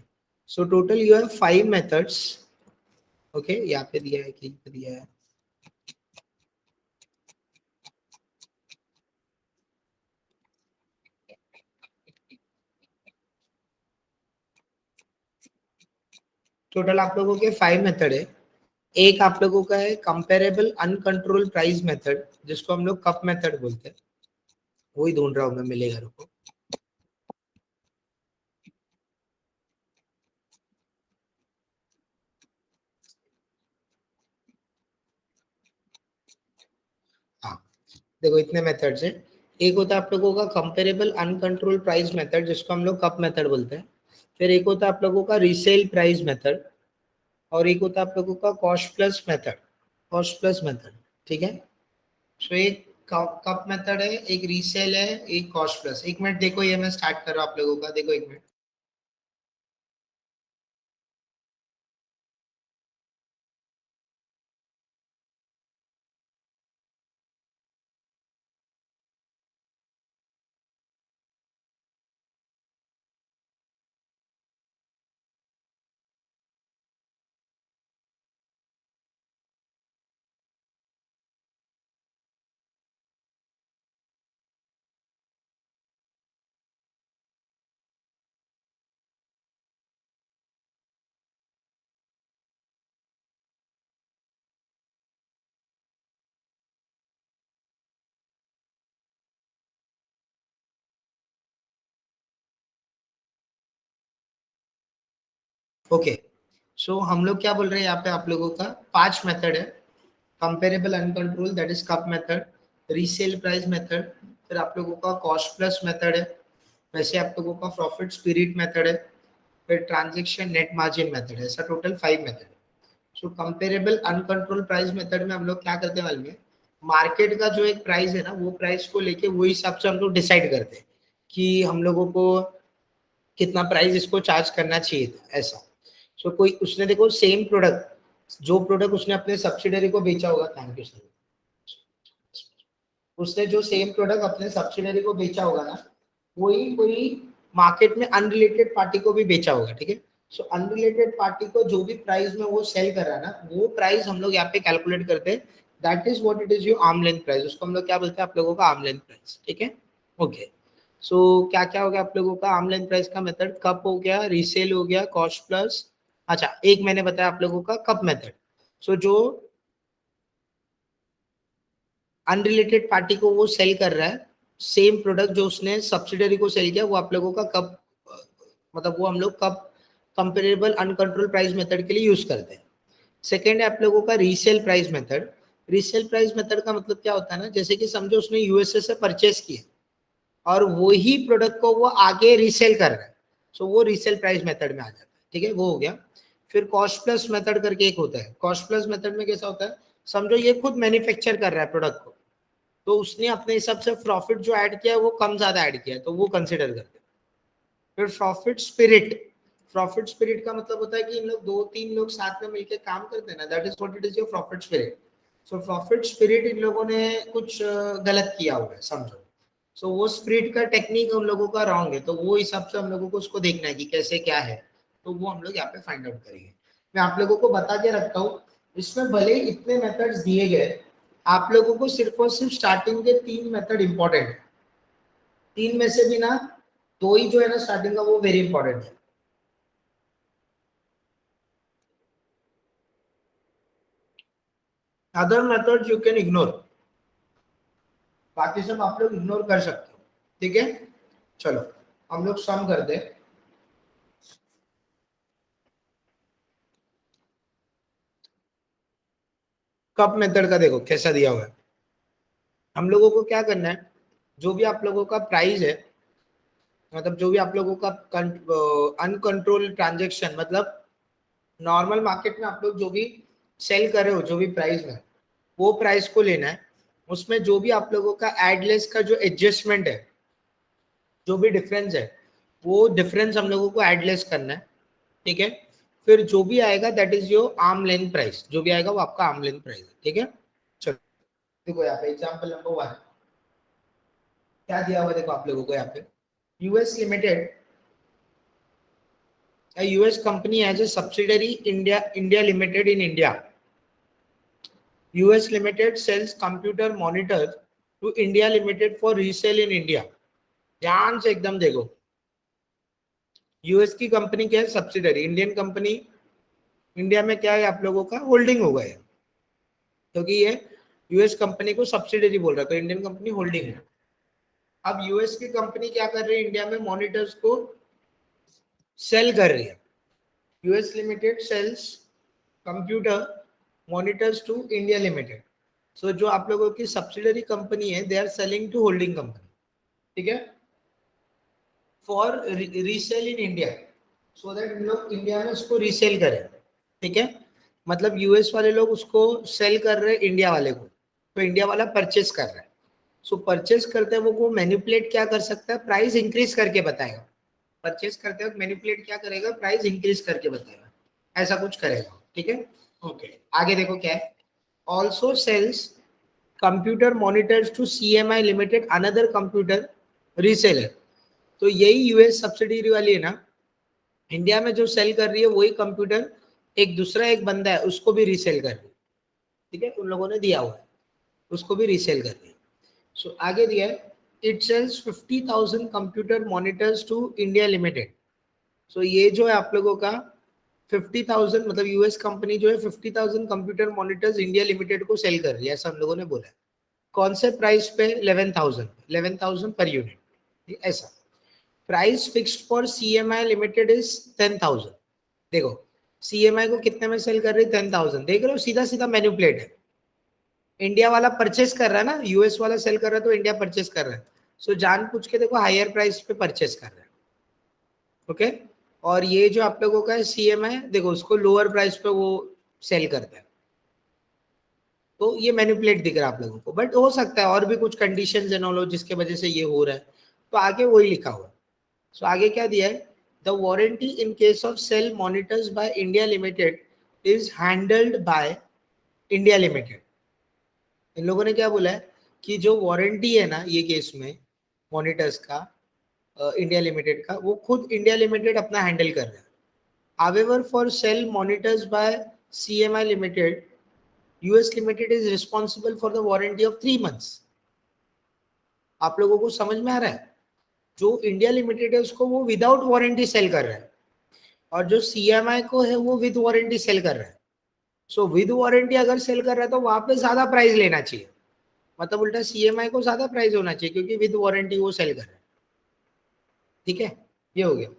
So total you have 5 methods. Okay, यहाँ पे दिया है कि दिया है टोटल आप लोगों के 5 मेथड है। एक आप लोगों का है कंपेरेबल अनकंट्रोल प्राइस मेथड, जिसको हम लोग कप मेथड बोलते हैं। वही ढूंढ रहा हूँ मैं, मिलेगा रुको। हाँ, देखो इतने मेथड्स हैं। एक होता है आप लोगों का कंपेरेबल अनकंट्रोल प्राइस मेथड, जिसको हम लोग कप मेथड बोलते हैं। फिर एक होता है आप लोगों का रीसेल प्राइस मेथड, और एक होता है आप लोगों का cost plus method. Cost plus method, ठीक है। सो एक कप मेथड है, एक रीसेल है, एक कॉस्ट प्लस। एक मिनट देखो, ये मैं स्टार्ट कर रहा हूँ आप लोगों का, देखो एक मिनट। ओके, सो हम लोग क्या बोल रहे हैं यहाँ पे, आप लोगों का 5 मेथड है। Comparable uncontrol that is CUP method, resale price method, फिर आप लोगों का कॉस्ट प्लस मेथड है, वैसे आप लोगों का प्रॉफिट स्पिरिट मेथड है, फिर ट्रांजेक्शन नेट मार्जिन मेथड है। ऐसा टोटल 5 मेथड है। सो कंपेरेबल अनकंट्रोल प्राइस मेथड में हम लोग क्या करते हैं मालूम है, मार्केट का जो एक प्राइस है ना, वो प्राइस को लेके वो हिसाब से हम लोग डिसाइड करते हैं कि हम लोगों को कितना प्राइस इसको चार्ज करना चाहिए था, ऐसा। सो कोई उसने देखो सेम प्रोडक्ट, जो प्रोडक्ट उसने अपने सब्सिडरी को बेचा होगा, थैंक यू सर, उसने जो सेम प्रोडक्ट अपने सब्सिडरी को बेचा होगा ना, वही कोई मार्केट में अनरिलेटेड पार्टी को भी बेचा होगा। ठीक है, सो अनरिलेटेड पार्टी को जो भी प्राइस में वो सेल कर रहा है ना, वो प्राइस हम लोग यहाँ पे कैलकुलेट करते हैं। That is what it is your arm length price. उसको हम लोग क्या बोलते हैं आप लोगों का, आर्म लेंथ प्राइस। ठीक है, ओके। सो क्या क्या हो गया आप लोगों का आर्म लेंथ प्राइस का मेथड, कप हो गया, रीसेल हो गया, कॉस्ट प्लस। अच्छा, एक मैंने बताया आप लोगों का कप मेथड। सो जो अनरिलेटेड पार्टी को वो सेल कर रहा है, सेम प्रोडक्ट जो उसने सब्सिडरी को सेल किया, वो आप लोगों का कब मतलब वो हम लोग कब कंपेरेबल अनकंट्रोल प्राइस मेथड के लिए यूज करते हैं। सेकेंड है आप लोगों का resale price method. Resale price method का मतलब क्या होता है ना, जैसे कि समझो उसने यूएसए से परचेस किया और वही प्रोडक्ट को वो आगे रीसेल कर रहा है, सो वो रीसेल प्राइस मेथड में आ जाता है। ठीक है, वो हो गया। फिर कॉस्ट प्लस मेथड करके एक होता है। कॉस्ट प्लस मेथड में कैसा होता है, समझो ये खुद मैन्युफैक्चर कर रहा है प्रोडक्ट को, तो उसने अपने हिसाब से प्रॉफिट जो ऐड किया है वो कम ज्यादा ऐड किया है, तो वो कंसिडर करते हैं। फिर प्रॉफिट स्पिरिट का मतलब होता है कि इन लोग 2-3 लोग साथ में मिलकर काम करते हैं ना, that is what it is your profit spirit. So profit spirit in लोगों ने कुछ गलत किया हुआ है, समझो। सो वो स्पिरिट का टेक्निक हम लोगों का रॉन्ग है, तो वो हिसाब से हम लोगों को उसको देखना है कि कैसे क्या है, तो वो हम लोग यहाँ पे फाइंड आउट करेंगे। मैं आप लोगों को बता के रखता हूँ, इसमें भले ही इतने मेथड्स दिए गए, आप लोगों को सिर्फ और सिर्फ स्टार्टिंग के 3 मेथड इंपॉर्टेंट है। 3 में से भी ना 2 ही जो है ना स्टार्टिंग का, वो वेरी इंपॉर्टेंट है। Other method you can ignore, बाकी सब आप लोग इग्नोर कर सकते हो, ठीक है। चलो हम लोग सम करते हैं। कप मेथड का देखो कैसा दिया हुआ है। हम लोगों को क्या करना है, जो भी आप लोगों का प्राइस है, मतलब जो भी आप लोगों का अनकंट्रोल ट्रांजेक्शन, मतलब नॉर्मल मार्केट में आप लोग जो भी सेल कर रहे हो जो भी प्राइस में, वो प्राइस को लेना है। उसमें जो भी आप लोगों का एडलेस का जो एडजस्टमेंट है, जो भी डिफरेंस है, वो डिफरेंस हम लोगों को एडलेस करना है, ठीक है। फिर जो भी आएगा that is your arm length price, जो भी आएगा वो आपका आर्म लेंथ प्राइस है, ठीक है। चलो देखो यहाँ पे एग्जांपल नंबर 1 क्या दिया हुआ, देखो आप लोगों को यहाँ पे US limited, a US company has a subsidiary India Limited in India. US Limited sells computer monitors to India Limited for resale in India. ध्यान से एकदम देखो, यूएस की कंपनी क्या है, सब्सिडरी। इंडियन कंपनी, इंडिया में क्या है आप लोगों का होल्डिंग होगा है, क्योंकि ये यूएस कंपनी को सब्सिडरी बोल रहा है, तो इंडियन कंपनी होल्डिंग है। अब यूएस की कंपनी क्या कर रही है, इंडिया में मॉनिटर्स को सेल कर रही है। US limited sells computer monitors to India limited. So जो आप लोगों की सब्सिडरी कंपनी है, they are selling to holding company, ठीक है, for resale in India, so that इन लोग इंडिया में उसको रीसेल करें, ठीक है। मतलब यूएस वाले लोग उसको सेल कर रहे हैं इंडिया वाले को, तो इंडिया वाला परचेस कर रहा है। सो परचेस करते हैं वो मैनिपुलेट क्या कर सकता है, प्राइस इंक्रीज करके बताएगा। परचेस करते वक्त मैनिपुलेट क्या करेगा, प्राइस इंक्रीज करके बताएगा, ऐसा कुछ करेगा, ठीक है। ओके आगे देखो क्या है, also sells computer monitors to CMI limited another computer reseller. तो यही यूएस सब्सिडरी वाली है ना, इंडिया में जो सेल कर रही है वही कंप्यूटर एक दूसरा एक बंदा है उसको भी रीसेल कर रही है, ठीक है, उन लोगों ने दिया हुआ है, उसको भी रीसेल कर रही है। सो आगे दिया है, it sells 50,000 computer monitors to India limited. So ये जो है आप लोगों का 50,000, मतलब यूएस कंपनी जो है 50,000 कंप्यूटर मॉनिटर्स इंडिया लिमिटेड को सेल कर रही है, ऐसा हम लोगों ने बोला है। कौन से प्राइस पे, 11,000 पर यूनिट, ऐसा। Price fixed for CMI limited is 10,000। देखो सीएमआई को कितने में सेल कर रही है, 10,000। देख रहे हो, सीधा सीधा मैनिपुलेट है। इंडिया वाला परचेस कर रहा है ना, यूएस वाला सेल कर रहा है तो इंडिया परचेस कर रहा है, सो जान पूछ के देखो हायर प्राइस पे परचेस कर रहा है, ओके। और ये जो आप लोगों का सीएमआई, देखो उसको लोअर प्राइस पे वो सेल करता है, तो ये मैनिपुलेट दिख रहा है आप लोगों को, बट हो सकता है और भी कुछ कंडीशन एंड ऑल जिसके वजह से ये हो रहा है, तो आगे वही लिखा हुआ है। सो आगे क्या दिया है, the warranty in case of sale monitors by India limited is handled by India limited. इन लोगों ने क्या बोला है कि जो वारंटी है ना ये केस में मॉनिटर्स का, इंडिया लिमिटेड का, वो खुद इंडिया लिमिटेड अपना हैंडल कर रहा है। However, for cell monitors by CMI Limited, US Limited is responsible for the warranty of 3 months. आप लोगों को समझ में आ रहा है, जो इंडिया लिमिटेड है उसको वो विदाउट वारंटी सेल कर रहा है, और जो सीएमआई को है वो विद वारंटी सेल कर रहा है। सो विद वारंटी अगर सेल कर रहा है तो वहां पे ज्यादा प्राइस लेना चाहिए, मतलब उल्टा सीएमआई को ज्यादा प्राइस होना चाहिए क्योंकि विद वारंटी वो सेल कर रहा है, ठीक है। ये हो गया।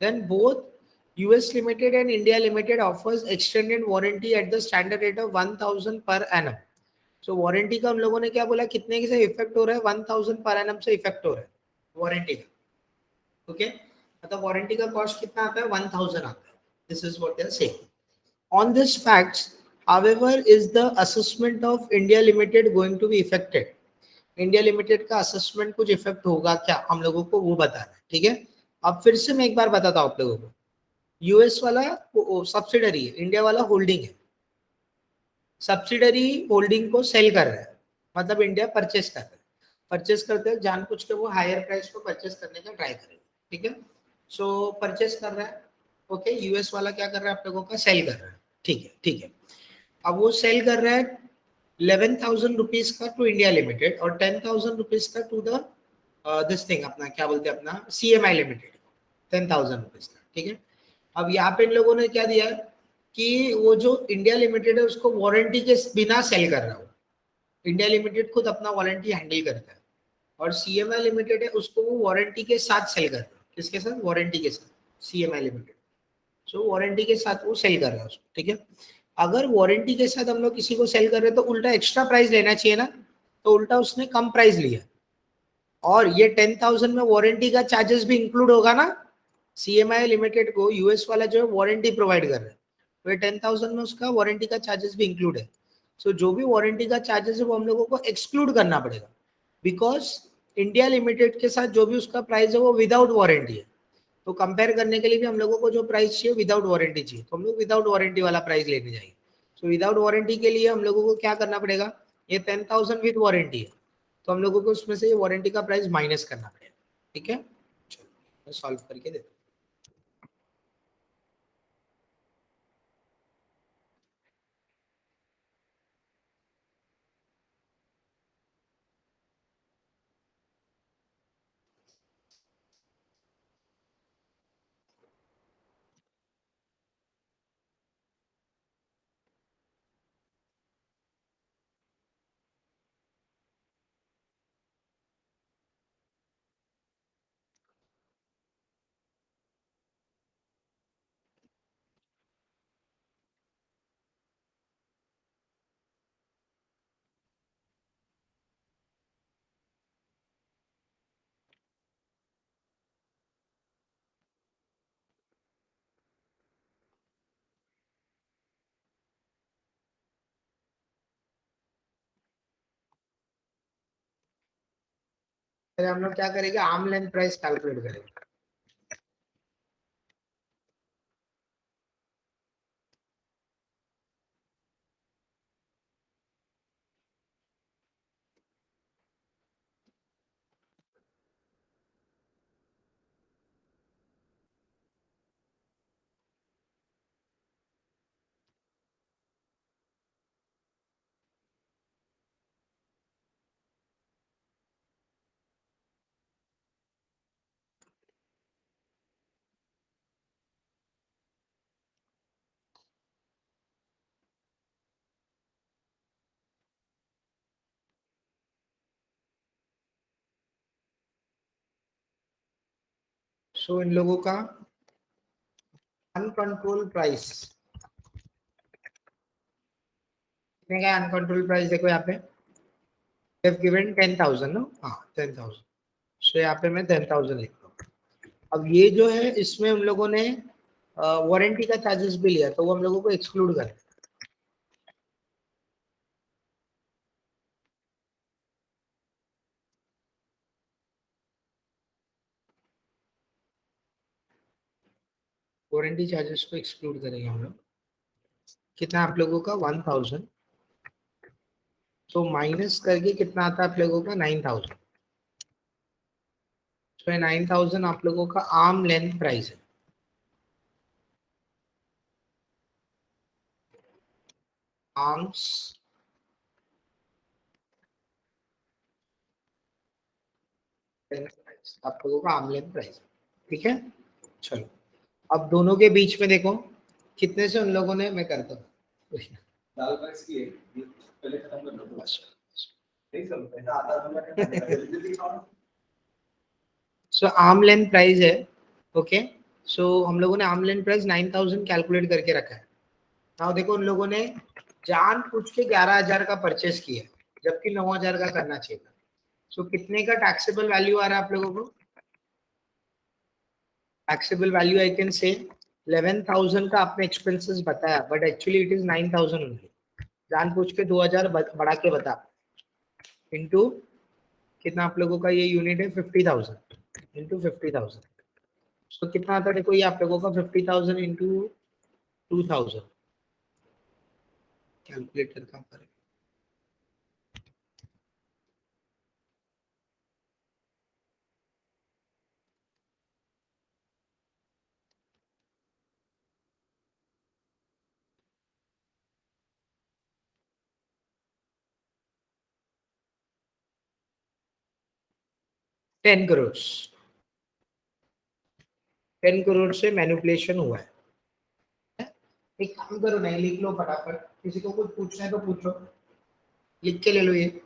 Then both US Limited and India Limited offers extended warranty at the standard rate of 1,000 per annum. So warranty का हम लोगों ने क्या बोला, कितने से इफेक्ट हो रहा है, 1,000 पर एनम से इफेक्ट हो रहा है वारंटी का, ओके। मतलब वारंटी का कॉस्ट कितना आता है, 1,000 आता है। This is what they are saying. On this facts, however, is the assessment of India Limited going to be affected? India limited का असेसमेंट कुछ इफेक्ट होगा क्या, हम लोगों को वो बताना है, ठीक है। अब फिर से मैं एक बार बताता हूँ आप लोगों को, यूएस वाला सब्सिडरी है, इंडिया वाला होल्डिंग है। सब्सिडरी होल्डिंग को सेल कर रहा है, मतलब इंडिया परचेस कर रहा है। परचेस करते हैं जानबूझ के वो हायर प्राइस को परचेस करने का ट्राई करेगा, ठीक है। सो परचेस कर रहा है, ओके। यूएस वाला क्या कर रहा है, आप लोगों का सेल कर रहा है, ठीक है, ठीक है। अब वो सेल कर रहा है 11,000 रुपीज का टू इंडिया लिमिटेड और 10,000 रुपीज का टू द दिस थिंग, अपना क्या बोलते हैं, अपना सीएमआई लिमिटेड, 10,000 रुपीज का, ठीक है। अब यहाँ पे इन लोगों ने क्या दिया कि वो जो इंडिया लिमिटेड है उसको वारंटी के बिना सेल कर रहा हो। इंडिया लिमिटेड खुद अपना वारंटी हैंडल करता है और सीएमआई लिमिटेड है उसको वो वारंटी के साथ सेल कर रहा है। किसके साथ, वारंटी के साथ, सीएमआई लिमिटेड। सो वारंटी के साथ वो सेल कर रहा है उसको, ठीक है। अगर वारंटी के साथ हम लोग किसी को सेल कर रहे हैं तो उल्टा एक्स्ट्रा प्राइस लेना चाहिए ना, तो उल्टा उसने कम प्राइस लिया। और ये 10,000 में वारंटी का चार्जेस भी इंक्लूड होगा ना। सीएमआई लिमिटेड को यूएस वाला जो है वारंटी प्रोवाइड कर रहा है, तो 10,000 में उसका वारंटी का चार्जेस भी इंक्लूड है। सो जो भी वारंटी का चार्जेस है वो हम लोगों को एक्सक्लूड करना पड़ेगा, बिकॉज इंडिया लिमिटेड के साथ जो भी उसका प्राइस है वो विदाउट वारंटी है। तो कंपेयर करने के लिए भी हम लोगों को जो प्राइस चाहिए विदाउट वारंटी चाहिए, तो हम लोग विदाउट वारंटी वाला प्राइस लेने जाएंगे। सो विदाउट वारंटी के लिए हम लोगों को क्या करना पड़ेगा, ये 10,000 विद वारंटी है, तो हम लोगों को उसमें से वारंटी का प्राइस माइनस करना पड़ेगा, ठीक है। चलो मैं सॉल्व करके देता हूँ। फिर हम लोग क्या करेंगे, आर्म लेंथ प्राइस कैलकुलेट करेंगे। सो इन लोगों का अनकंट्रोल प्राइस कितने का, अनकंट्रोल प्राइस देखो यहाँ पे गिवन 10,000 नो, हाँ 10,000। सो यहाँ पे मैं 10,000 लिख रहा हूँ। अब ये जो है इसमें हम लोगों ने वारंटी का चार्जेस भी लिया, तो वो हम लोगों को एक्सक्लूड कर, वारंटी चार्जेस को एक्सक्लूड करेंगे हम लोग। कितना आप लोगों का 1,000, तो माइनस करके कितना आता है आप लोगों का 9,000। तो 9,000 आप लोगों का आर्म लेंथ प्राइस है। आर्म्स आप लोगों का आर्म लेंथ प्राइस, ठीक है। चलो अब दोनों के बीच में देखो कितने से उन लोगों ने, मैं करता हूँ दाल प्राइस की है, पहले खत्म कर दो बस। नहीं चल पैसा आता सो आर्म लेंथ प्राइस है, ओके। सो हम लोगों ने आर्म लेंथ प्राइस 9,000 कैलकुलेट करके रखा है। नाउ देखो उन लोगों ने जान पूछ के 11,000 का परचेस किया, जबकि 9,000 का करना चाहिए था। सो कितने का टैक्सेबल वैल्यू आ रहा है आप लोगों को, taxable value I can say 11,000 का आपने एक्सपेंसेस बताया, but actually it is 9,000 only. जान पूछ के 2,000 बढ़ा के बता, इंटू कितना आप लोगों का ये यूनिट है 50,000 इंटू 50,000, तो कितना आता है देखो ये आप लोगों का 50,000 इंटू 2,000, कैलकुलेटर कहाँ पर है? टेन करोड़ 10 करोड़ से मैनिपुलेशन हुआ है। एक काम करो, नहीं लिख लो फटाफट, किसी को कुछ पूछना है तो पूछो, लिख के ले लो ये।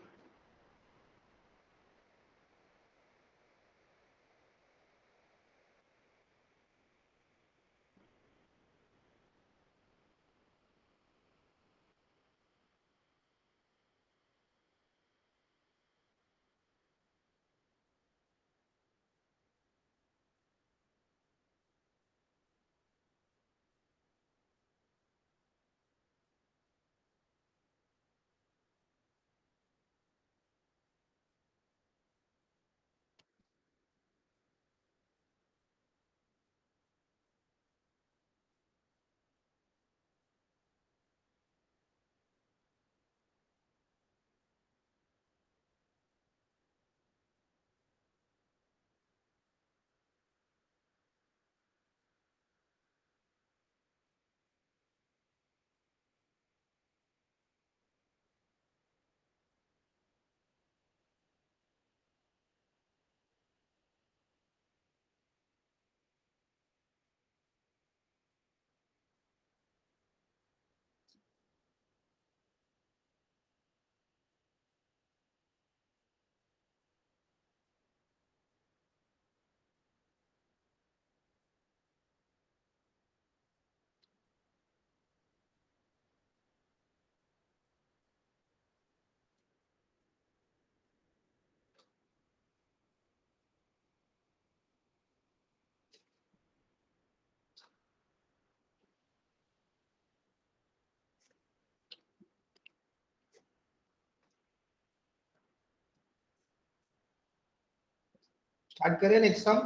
स्टार्ट करें नेक्स्ट सम।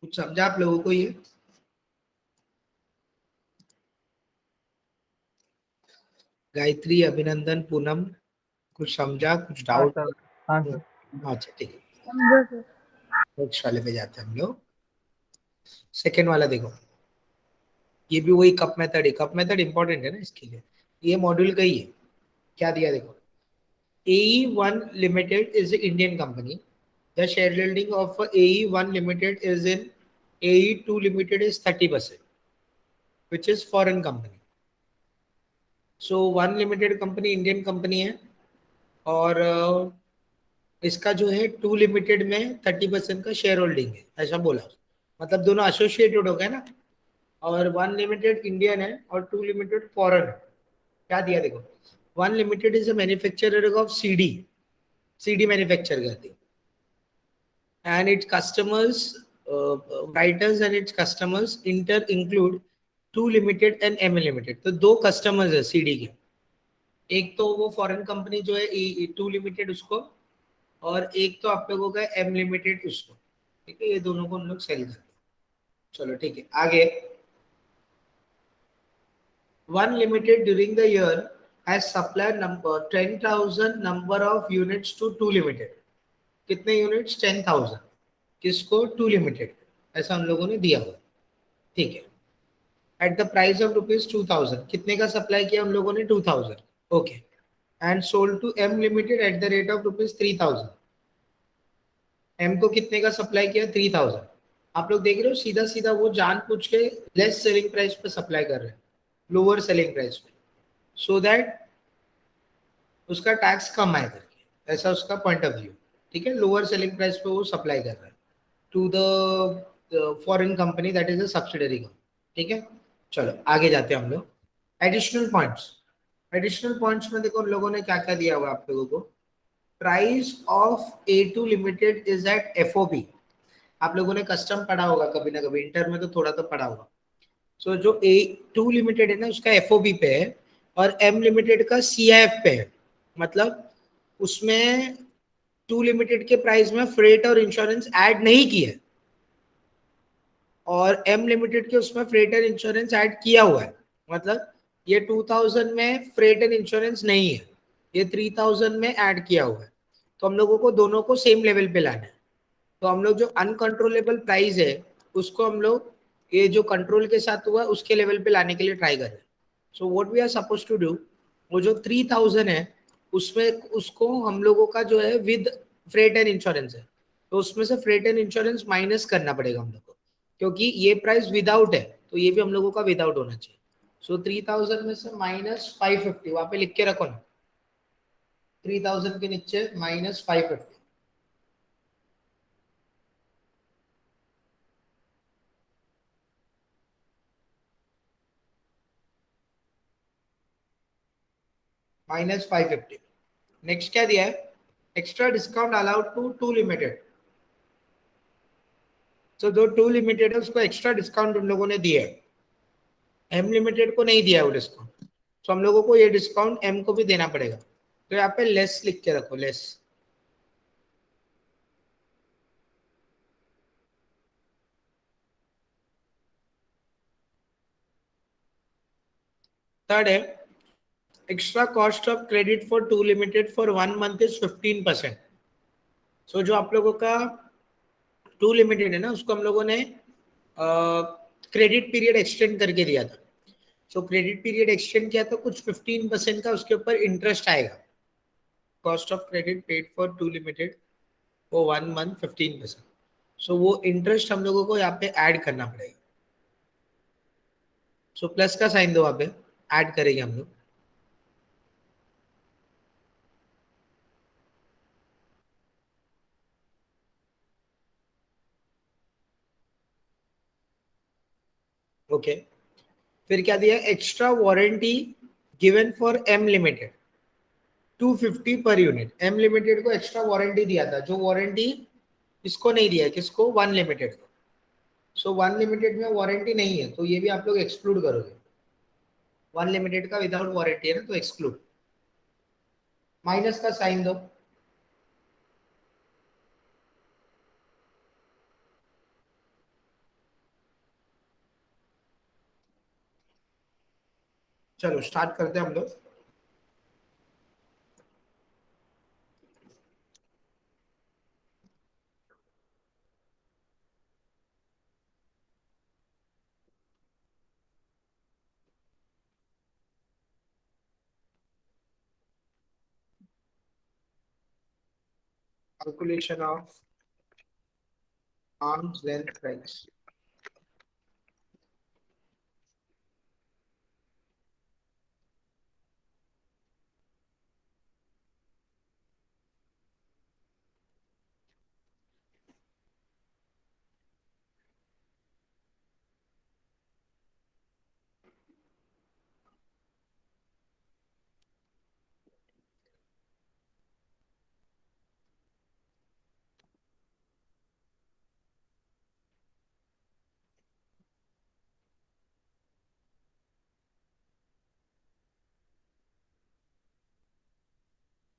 कुछ समझा आप लोगों को ये? गायत्री, अभिनंदन, पूनम, कुछ समझा, कुछ हाँ डाउट? सर, हाँ सर। अच्छा ठीक है, समझो सर। नेक्स्ट वाले पे जाते हैं हम लोग। सेकेंड वाला देखो, ये भी वही कप मेथड है, कप मेथड इंपॉर्टेंट है ना इसके लिए, ये मॉड्यूल का ही है। क्या दिया देखो, AE1 Limited is an Indian company. The shareholding of AE1 Limited is in AE2 Limited is 30%, which is foreign company. So one limited company Indian company है, और इसका जो है टू लिमिटेड में 30% का शेयर होल्डिंग है, ऐसा बोला। मतलब दोनों एसोसिएटेड हो गए ना, और वन लिमिटेड इंडियन है और टू लिमिटेड फॉरेन है। क्या दिया देखो, one limited is a manufacturer of CD, CD manufacture करती है, and its customers, writers and its customers inter include two limited and M limited. तो दो कस्टमर्स है सीडी के, एक तो वो फॉरेन कंपनी जो है टू लिमिटेड उसको, और एक तो आप लोगों का एम लिमिटेड उसको, ठीक है, ये दोनों को हम लोग सेल करते हैं। चलो ठीक है आगे। One limited during the year has supplied number 10,000 number of units to two limited. कितने यूनिट्स? 10,000। किसको? Two limited. ऐसा हम लोगों ने दिया हुआ, ठीक है। एट द प्राइस ऑफ ₹2,000, कितने का सप्लाई किया हम लोगों ने? 2,000, okay. And sold to M limited at the rate of ₹3,000। M को कितने का सप्लाई किया? 3,000। आप लोग देख रहे हो, सीधा सीधा वो जान पूछ के लेस सेलिंग प्राइस पे सप्लाई कर रहे हैं, लोअर सेलिंग प्राइस पे, सो दैट उसका टैक्स कम आए करके, ऐसा उसका पॉइंट ऑफ व्यू, ठीक है। लोअर सेलिंग प्राइस पे वो सप्लाई कर रहा है to the foreign company, that is a subsidiary company, ठीक है। चलो आगे जाते हैं हम लोग। एडिशनल पॉइंट्स, एडिशनल पॉइंट्स में देखो हम लोगों ने क्या क्या दिया हुआ आप लोगों को। Price of A2 limited is at FOB। आप लोगों ने कस्टम पढ़ा होगा कभी ना कभी, इंटर में तो थोड़ा तो पढ़ा होगा। सो जो A2 लिमिटेड है ना उसका FOB पे है और M लिमिटेड का CIF पे है, मतलब उसमें 2 लिमिटेड के प्राइस में फ्रेट और इंश्योरेंस ऐड नहीं किया है और M लिमिटेड के उसमें फ्रेट एंड इंश्योरेंस ऐड किया हुआ है, मतलब ये 2000 में फ्रेट एंड इंश्योरेंस नहीं है, ये 3000 में ऐड किया हुआ है। तो हम लोगों को दोनों को सेम लेवल पे लाना है। तो हम लोग जो अनकंट्रोलेबल प्राइस है उसको हम लोग ये जो कंट्रोल के साथ हुआ है उसके लेवल पे लाने के लिए ट्राई कर रहे हैं। So what we are suppose to do, वो जो 3000 है उसमें उसको हम लोगों का जो है विद फ्रेट एंड इंश्योरेंस है, तो उसमें से फ्रेट एंड इंश्योरेंस माइनस करना पड़ेगा हम लोग को, क्योंकि ये प्राइस विदाउट है तो ये भी हम लोगों का विदाउट होना चाहिए। सो 3000 में से -550 वहां पे लिख के रखो ना, 3000 के नीचे -550, -550। नेक्स्ट क्या दिया है, extra discount allowed to two limited. तो जो टू लिमिटेड है उसको एक्स्ट्रा डिस्काउंट उन लोगों ने दिया है, एम लिमिटेड को नहीं दिया है वो डिस्काउंट, तो हम लोगों को ये डिस्काउंट एम को भी देना पड़ेगा। तो यहाँ पे लेस लिख के रखो, लेस। थर्ड है, extra cost of credit for two limited for 1 month इज 15%। सो जो आप लोगों का टू लिमिटेड है ना उसको हम लोगों ने क्रेडिट पीरियड एक्सटेंड करके दिया था। सो क्रेडिट पीरियड एक्सटेंड किया तो कुछ 15% का उसके ऊपर इंटरेस्ट आएगा। Cost of credit paid for two limited वो 1 मंथ 15%। सो वो इंटरेस्ट हम लोगों को यहाँ पे ऐड करना पड़ेगा। सो प्लस का साइन दो, वहाँ पे ऐड करेंगे हम लोग। ओके, फिर क्या दिया, extra warranty given for M limited 250 per unit. M limited को एक्स्ट्रा वारंटी दिया था, जो वारंटी इसको नहीं दिया है, किसको, वन लिमिटेड को। सो वन लिमिटेड में वारंटी नहीं है तो ये भी आप लोग एक्सक्लूड करोगे, वन लिमिटेड का विदाउट वारंटी है ना तो एक्सक्लूड। माइनस का साइन दो। चलो स्टार्ट करते हैं हम लोग। Calculation of arms length price.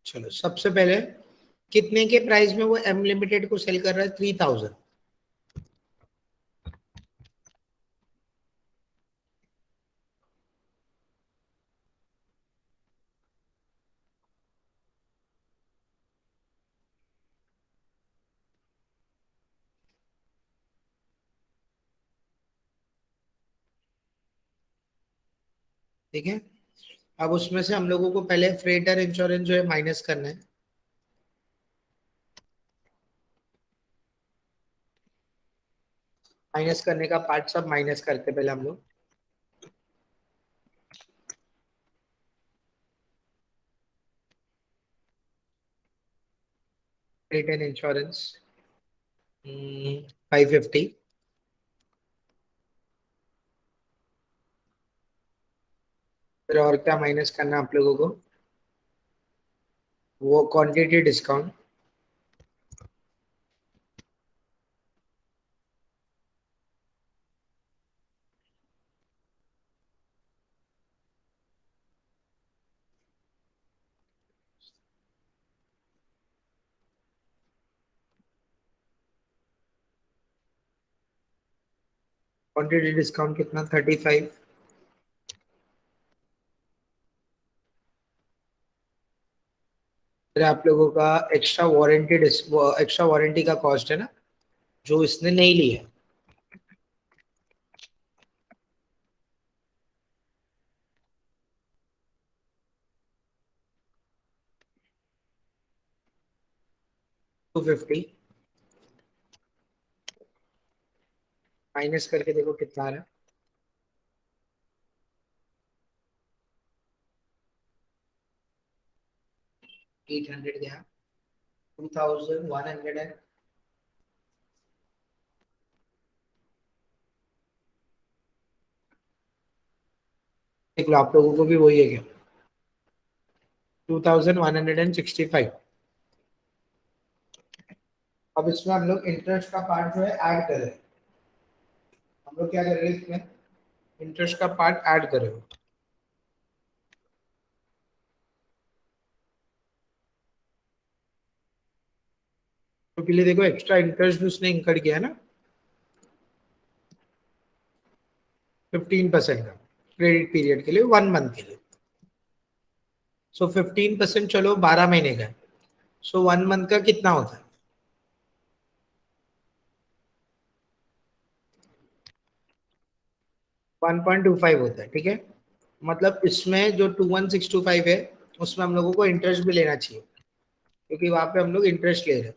चलो सबसे पहले कितने के प्राइस में वो एम लिमिटेड को सेल कर रहा है, 3000। ठीक है, अब उसमें से हम लोगों को पहले फ्रेटर इंश्योरेंस जो है माइनस करना है। माइनस करने का पार्ट सब माइनस करते पहले हम लोग। Freighter insurance 550। फिर और क्या माइनस करना है आप लोगों को, वो क्वांटिटी डिस्काउंट। क्वांटिटी डिस्काउंट कितना, 35। फिर आप लोगों का एक्स्ट्रा वारंटी का कॉस्ट है ना, जो इसने नहीं ली है। 250 माइनस करके देखो कितना आ रहा है। 800 गया, 2100 देख लो, आप लोगों को भी वही है क्या? 2165। अब इसमें हम लोग इंटरेस्ट का पार्ट जो है ऐड करें। हम लोग क्या करेंगे इसमें, इंटरेस्ट का पार्ट ऐड करेंगे। तो के लिए देखो, एक्स्ट्रा इंटरेस्ट उसने इंकर किया है ना, 15% का क्रेडिट पीरियड के लिए, 1 मंथ के लिए। सो 15%, चलो 12 महीने का है। सो 1 मंथ का कितना होता है? 1.25 होता है, ठीक है। मतलब इसमें जो 21,625 है, उसमें हम लोगों को इंटरेस्ट भी लेना चाहिए, क्योंकि वहां पे हम लोग इंटरेस्ट ले रहे हैं।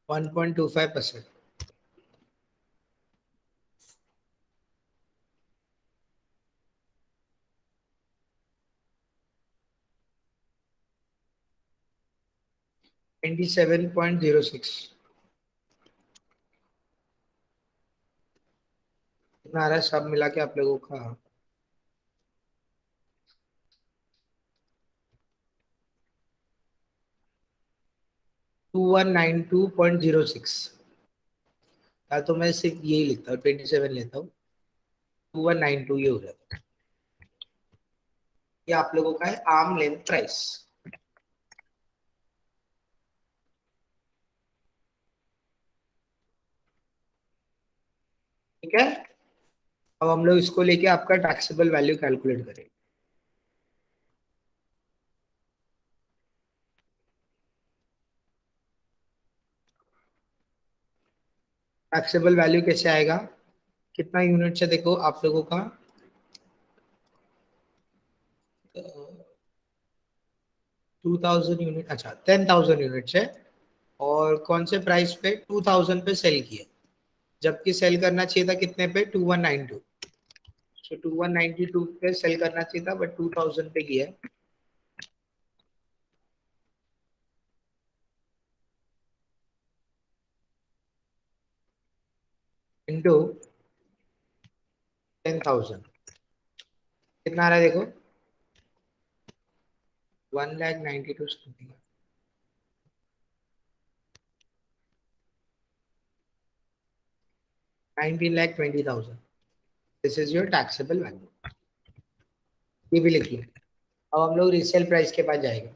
1.25%। 27.06 कितना आ रहा है सब मिला के आप लोगों का? 2192.06। या तो मैं सिर्फ यही लिखता हूँ, 27 लेता हूँ, 2192 ये हो जाता है। ये आप लोगों का है आर्म लेंथ प्राइस। ठीक है। अब हम लोग इसको लेके आपका टैक्सेबल वैल्यू कैलकुलेट करें। टैक्सेबल वैल्यू कैसे आएगा, कितना यूनिट है देखो आप लोगों का, 2000 यूनिट, अच्छा 10,000 यूनिट है। और कौन से प्राइस पे, 2000 पे सेल किया, जबकि सेल करना चाहिए था कितने पे, 2192। सो 2192 पे सेल करना चाहिए था, बट 2000 पे किया है। इंटू 10,000 कितना आ रहा है देखो, 1,92 something, 19,20,000। This is your taxable value. ये भी लिखिए। अब हम लोग रीसेल प्राइस के पास जाएंगे।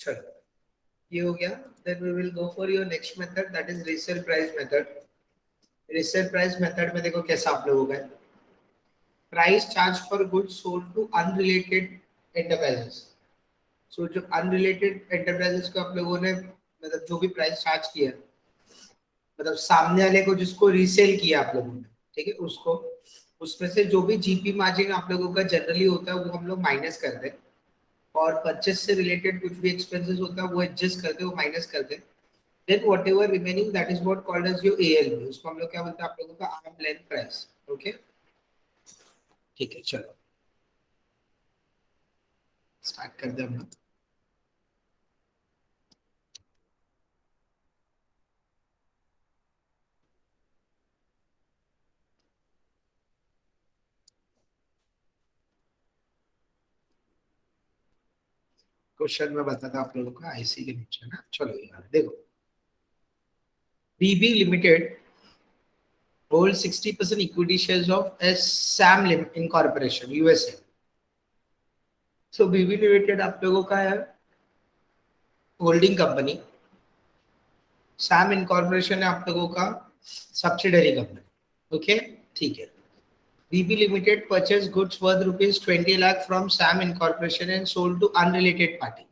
चलो ये हो गया. Then we will go for your next method, that is resale price method. resale price method में देखो कैसा आप लोगों का है. Price charge for goods sold to unrelated enterprises. So जो अनरिलेटेड एंटरप्राइजेस को आप लोगों ने मतलब जो भी प्राइस चार्ज किया, मतलब सामने वाले को जिसको रीसेल किया आप लोगों ने, ठीक है, उसको उसमें से जो भी जीपी मार्जिन आप लोगों का जनरली होता है वो हम लोग माइनस करते हैं, और परचेस से रिलेटेड कुछ भी एक्सपेंसेस होता है वो एडजस्ट करते हैं, वो माइनस करते हैं. Then whatever remaining that is what called as your ALP. उसको हम लोग क्या बोलते हैं आप लोगों का आर्म लेंथ प्राइस. ओके, ठीक है, चलो स्टार्ट कर दे हम लोग. क्वेश्चन में बताता आप लोगों का आईसी के नीचे ना. चलो यार देखो, BB limited hold 60% equity shares of SAM Incorporation USA. So BB limited आप लोगों का है होल्डिंग कंपनी. सैम इनकॉर्पोरेशन है आप लोगों का सब्सिडरी कंपनी. ओके, ठीक है. BB limited purchase goods worth ₹20 lakh from Sam incorporation and sold to unrelated party.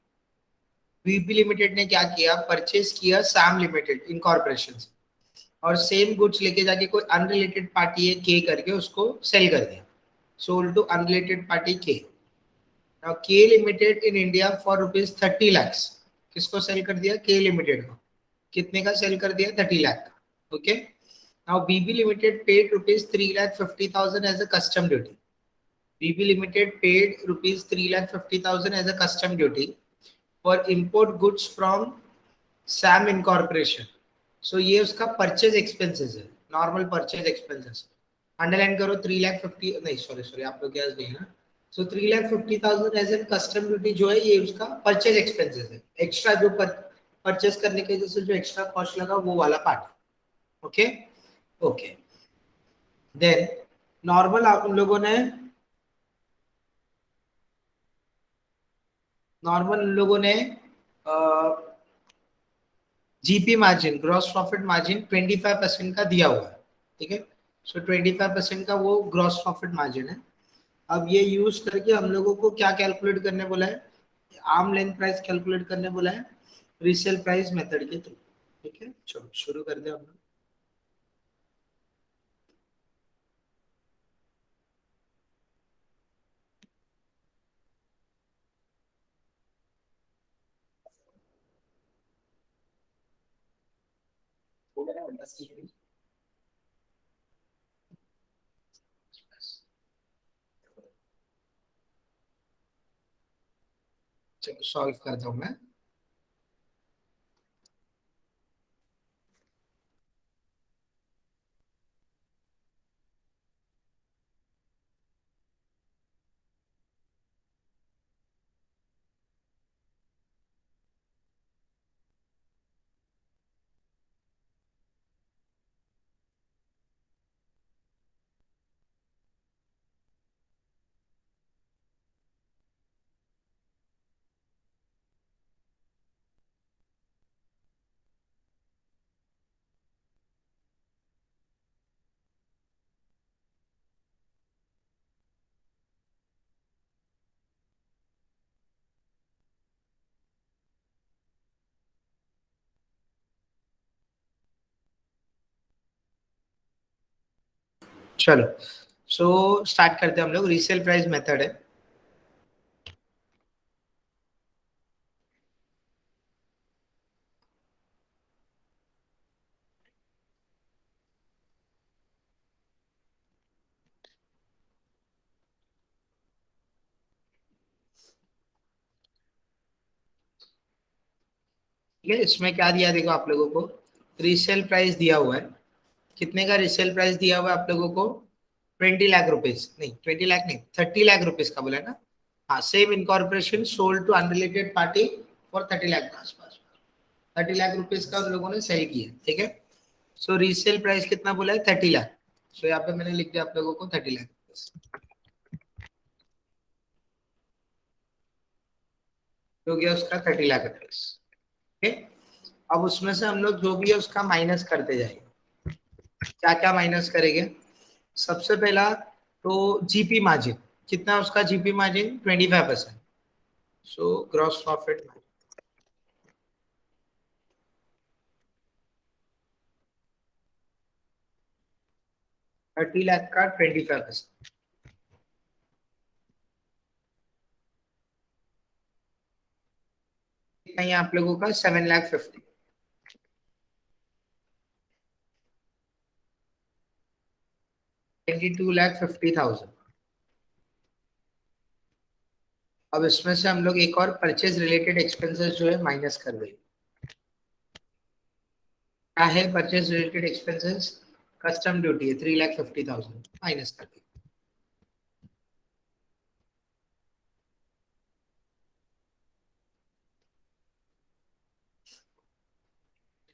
BB limited ने क्या किया, परचेज किया सैम लिमिटेड इनकॉर्पोरेशन से, और सेम गुड्स लेके जाके कोई अनरिलेटेड पार्टी है के करके उसको सेल कर दिया. सोल्ड टू अनरिलेटेड पार्टी के. नाउ के limited in India for ₹30 lakhs. किसको सेल कर दिया, के लिमिटेड को. कितने का सेल कर दिया, 30 लाख का. Okay, now BB limited paid ₹3,50,000 as a custom duty. BB limited paid ₹3,50,000 as a custom duty for import goods from Sam incorporation. So ये उसका परचेज एक्सपेंसेस है, नॉर्मल परचेज एक्सपेंसेस. अंडरलाइन करो 3,50,000, नहीं सॉरी सॉरी आप लोग क्या नहीं है ना. So 3,50,000 as an custom duty जो है ये उसका परचेज एक्सपेंसेस है. एक्स्ट्रा जो परचेज करने के जैसे जो एक्स्ट्रा कॉस्ट लगा वो वाला part. Okay, okay. Then normal आप लोगों ने GP margin, gross profit margin 25% का दिया हुआ है. ठीक है, सो 25% का वो ग्रॉस प्रॉफिट मार्जिन है. अब ये यूज करके हम लोगों को क्या कैलकुलेट करने बोला है, आर्म लेंथ प्राइस कैलकुलेट करने बोला है रीसेल प्राइस मेथड के थ्रू. ठीक है, चलो शुरू कर दे हम लोग. चलो सॉल्व करता हूँ मैं. चलो सो स्टार्ट करते हैं हम लोग. रीसेल प्राइस मेथड है. ठीक है, इसमें क्या दिया देखो आप लोगों को, रीसेल प्राइस दिया हुआ है. कितने का रीसेल प्राइस दिया हुआ है आप लोगों को, 20 लाख रुपीज, नहीं 20 लाख नहीं, 30 लाख रुपीज का बोला है ना. हाँ, same incorporation sold to unrelated party for 30 lakh के आसपास. 30 लाख रुपीज का उन लोगों ने सेल किया. ठीक है, सो रीसेल प्राइस कितना बोला है, 30 लाख. सो यहाँ पे मैंने लिख दिया आप लोगों को 30 लाख. हो गया उसका 30 लाख रुपीज। ओके, अब उसमें से हम लोग जो भी है उसका माइनस करते जाएंगे। क्या क्या माइनस करेंगे? सबसे पहला तो जीपी मार्जिन, कितना है उसका GP margin? 25%। So gross profit 30 lakh का 25%, कितना ही आप लोगों का? 7 लाख 50। 22 लाख 50,000। अब इसमें से हम लोग एक और परचेज रिलेटेड एक्सपेंसेस जो है माइनस कर देंगे। क्या है purchase related expenses? Custom duty है 3,50,000, माइनस कर देंगे।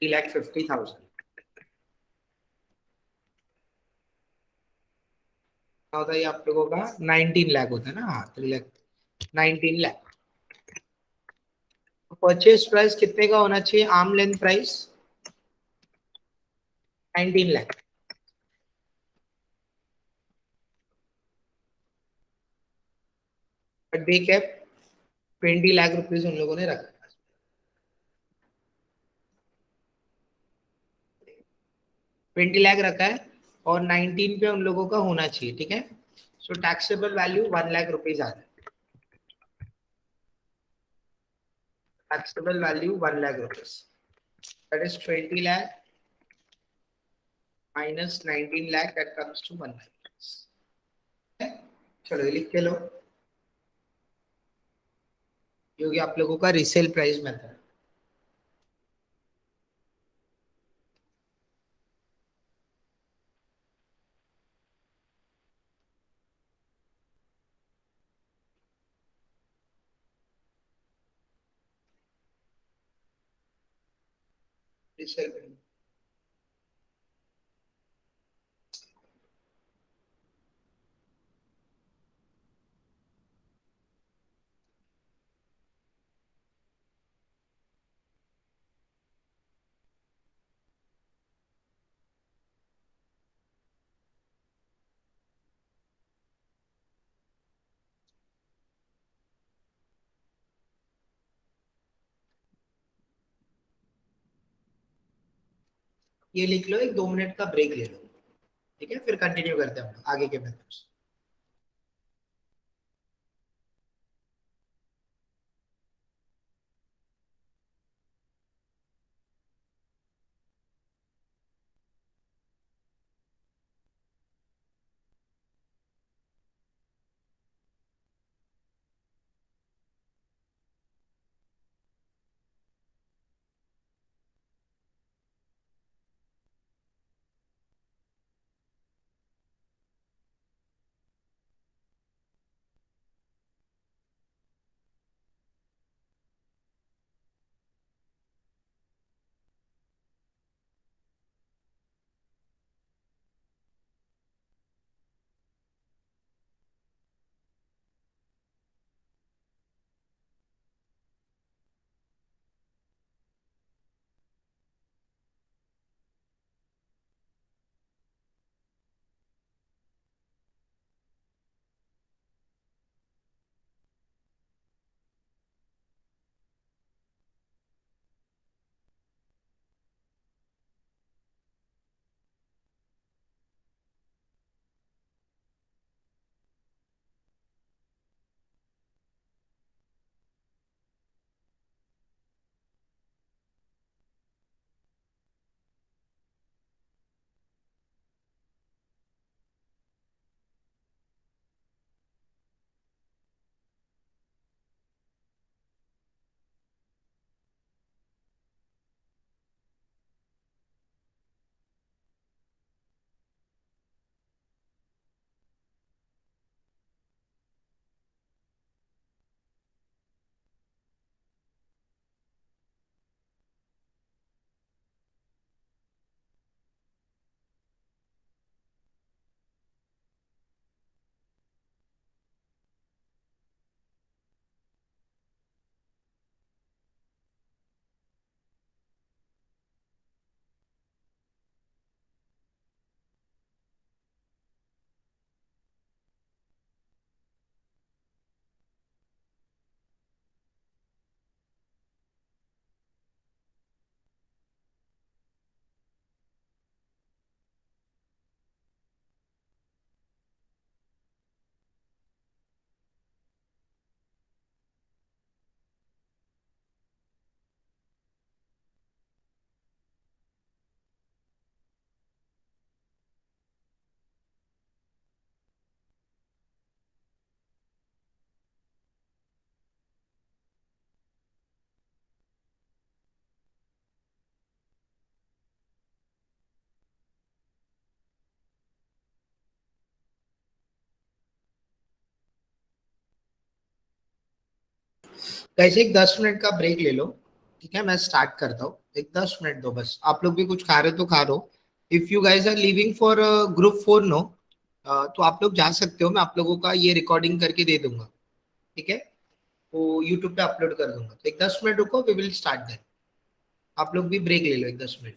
3,50,000 होता है आप लोगों का? 19 लाख होता है ना? हाँ, 3 लाख, 19 लाख। परचेज प्राइस कितने का होना चाहिए? Arm length price 19 lakh. But be cap 20 lakh rupees उन लोगों ने रखा। 20 लाख रखा है और 19 पे उन लोगों का होना चाहिए, ठीक है। So taxable value 1 lakh rupees आ रहा है। Taxable value 1 lakh rupees, that is 20 lakh minus 19 lakh, that comes to 1 lakh. चलो ये लिख के लो। ये हो गया आप लोगों का रीसेल प्राइस मेथड। रीसेल, ये लिख लो, एक 2 मिनट का ब्रेक ले लो, ठीक है, फिर कंटिन्यू करते हैं हम लोग आगे के मेथड्स। कैसे एक 10 मिनट का ब्रेक ले लो। ठीक है, मैं स्टार्ट करता हूँ, एक 10 मिनट दो बस, आप लोग भी कुछ खा रहे हो तो खा लो। If you guys are living for group 4 no, तो आप लोग जा सकते हो, मैं आप लोगों का ये रिकॉर्डिंग करके दे दूंगा। ठीक है, वो यूट्यूब पे अपलोड कर दूंगा, तो एक 10 मिनट रुको, वी विल स्टार्ट देन। आप लोग भी ब्रेक ले लो एक 10 मिनट।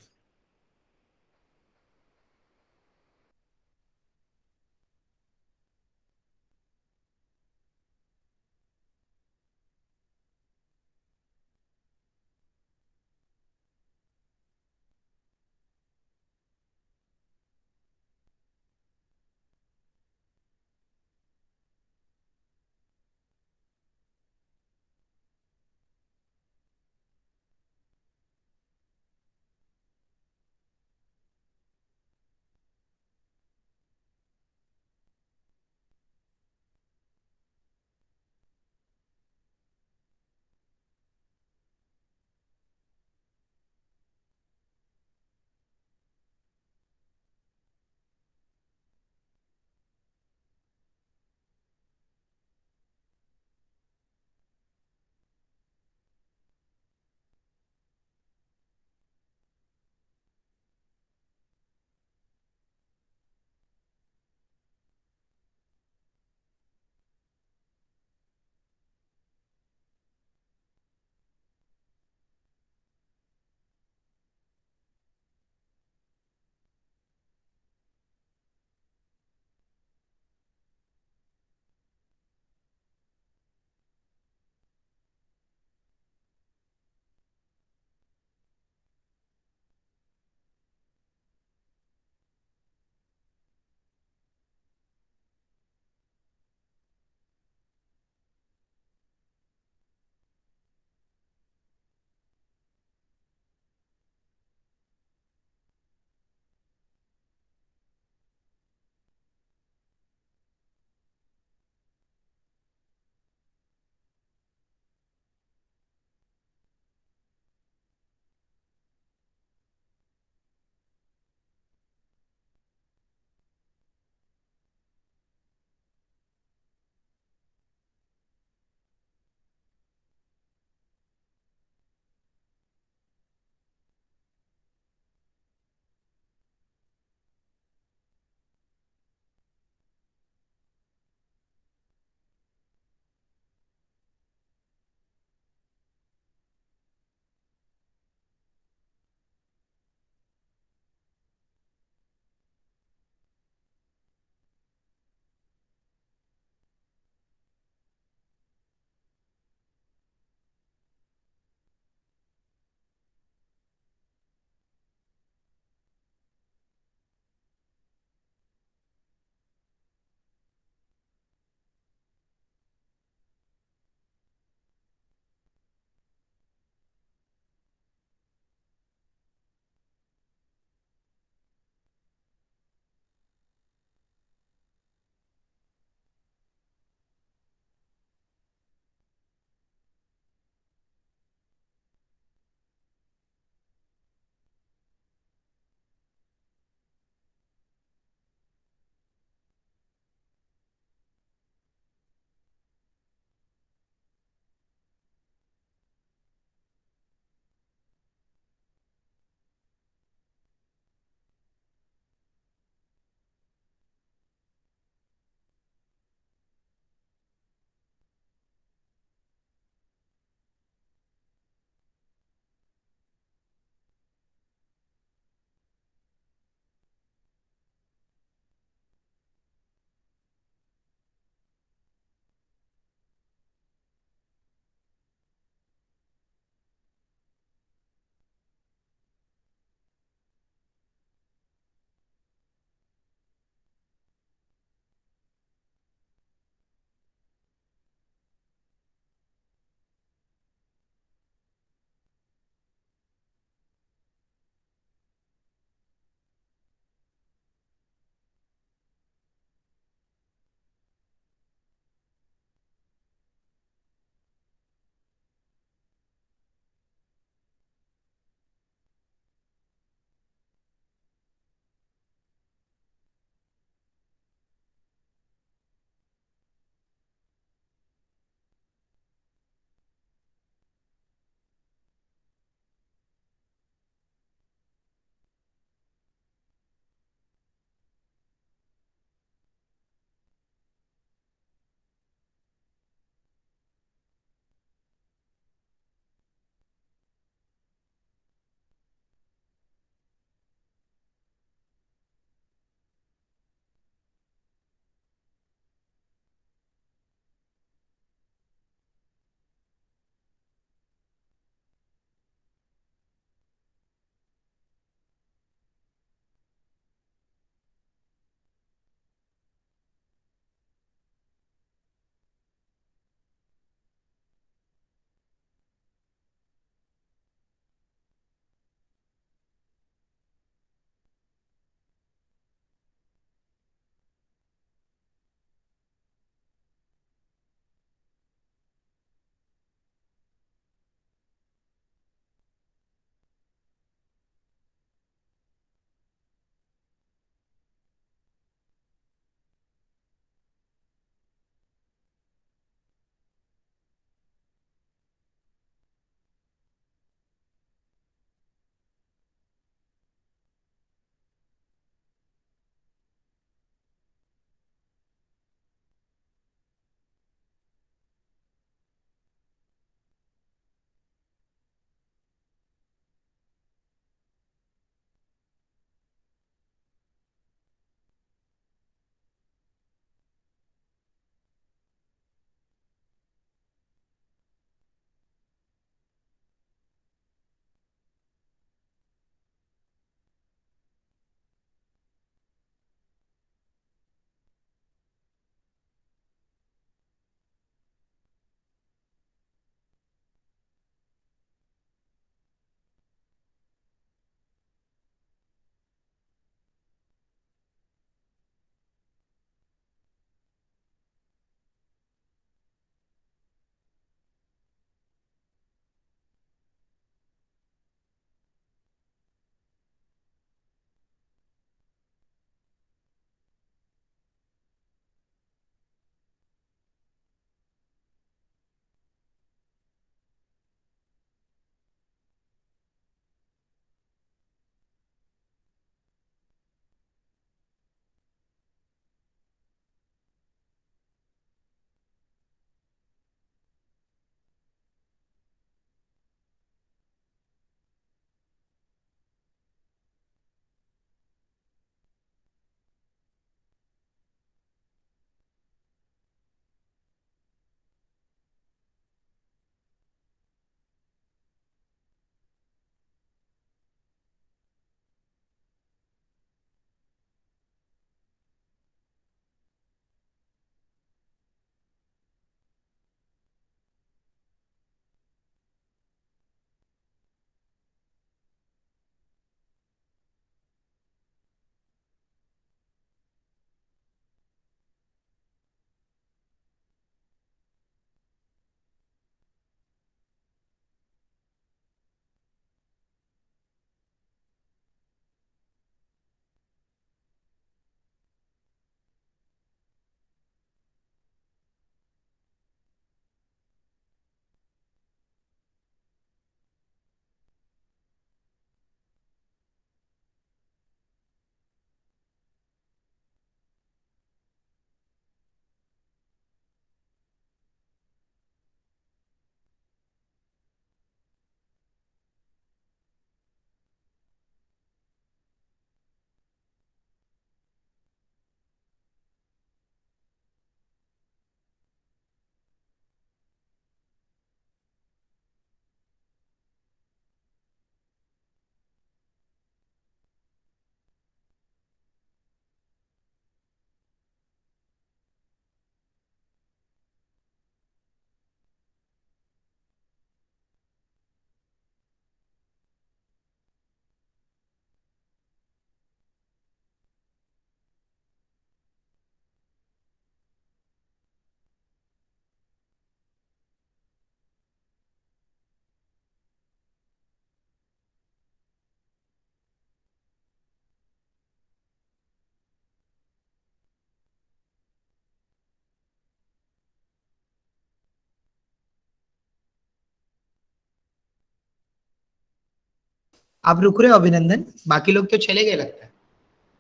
आप रुक रहे हो अभिनंदन? बाकी लोग तो चले गए लगता है।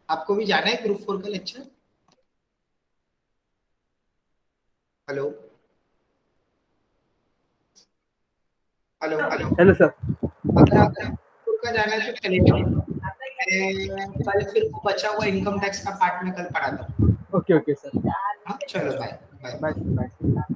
आपको भी जाना है ग्रुप 4 का lecture? Hello hello hello. Hello sir. अगर आप ग्रुप 4 का जाना है तो चले जाओ। मैं कल फिर वो बचा हुआ इनकम टैक्स का पार्ट में कल पढ़ाता हूँ। Okay okay sir. हाँ चलो बाय बाय। Bye bye.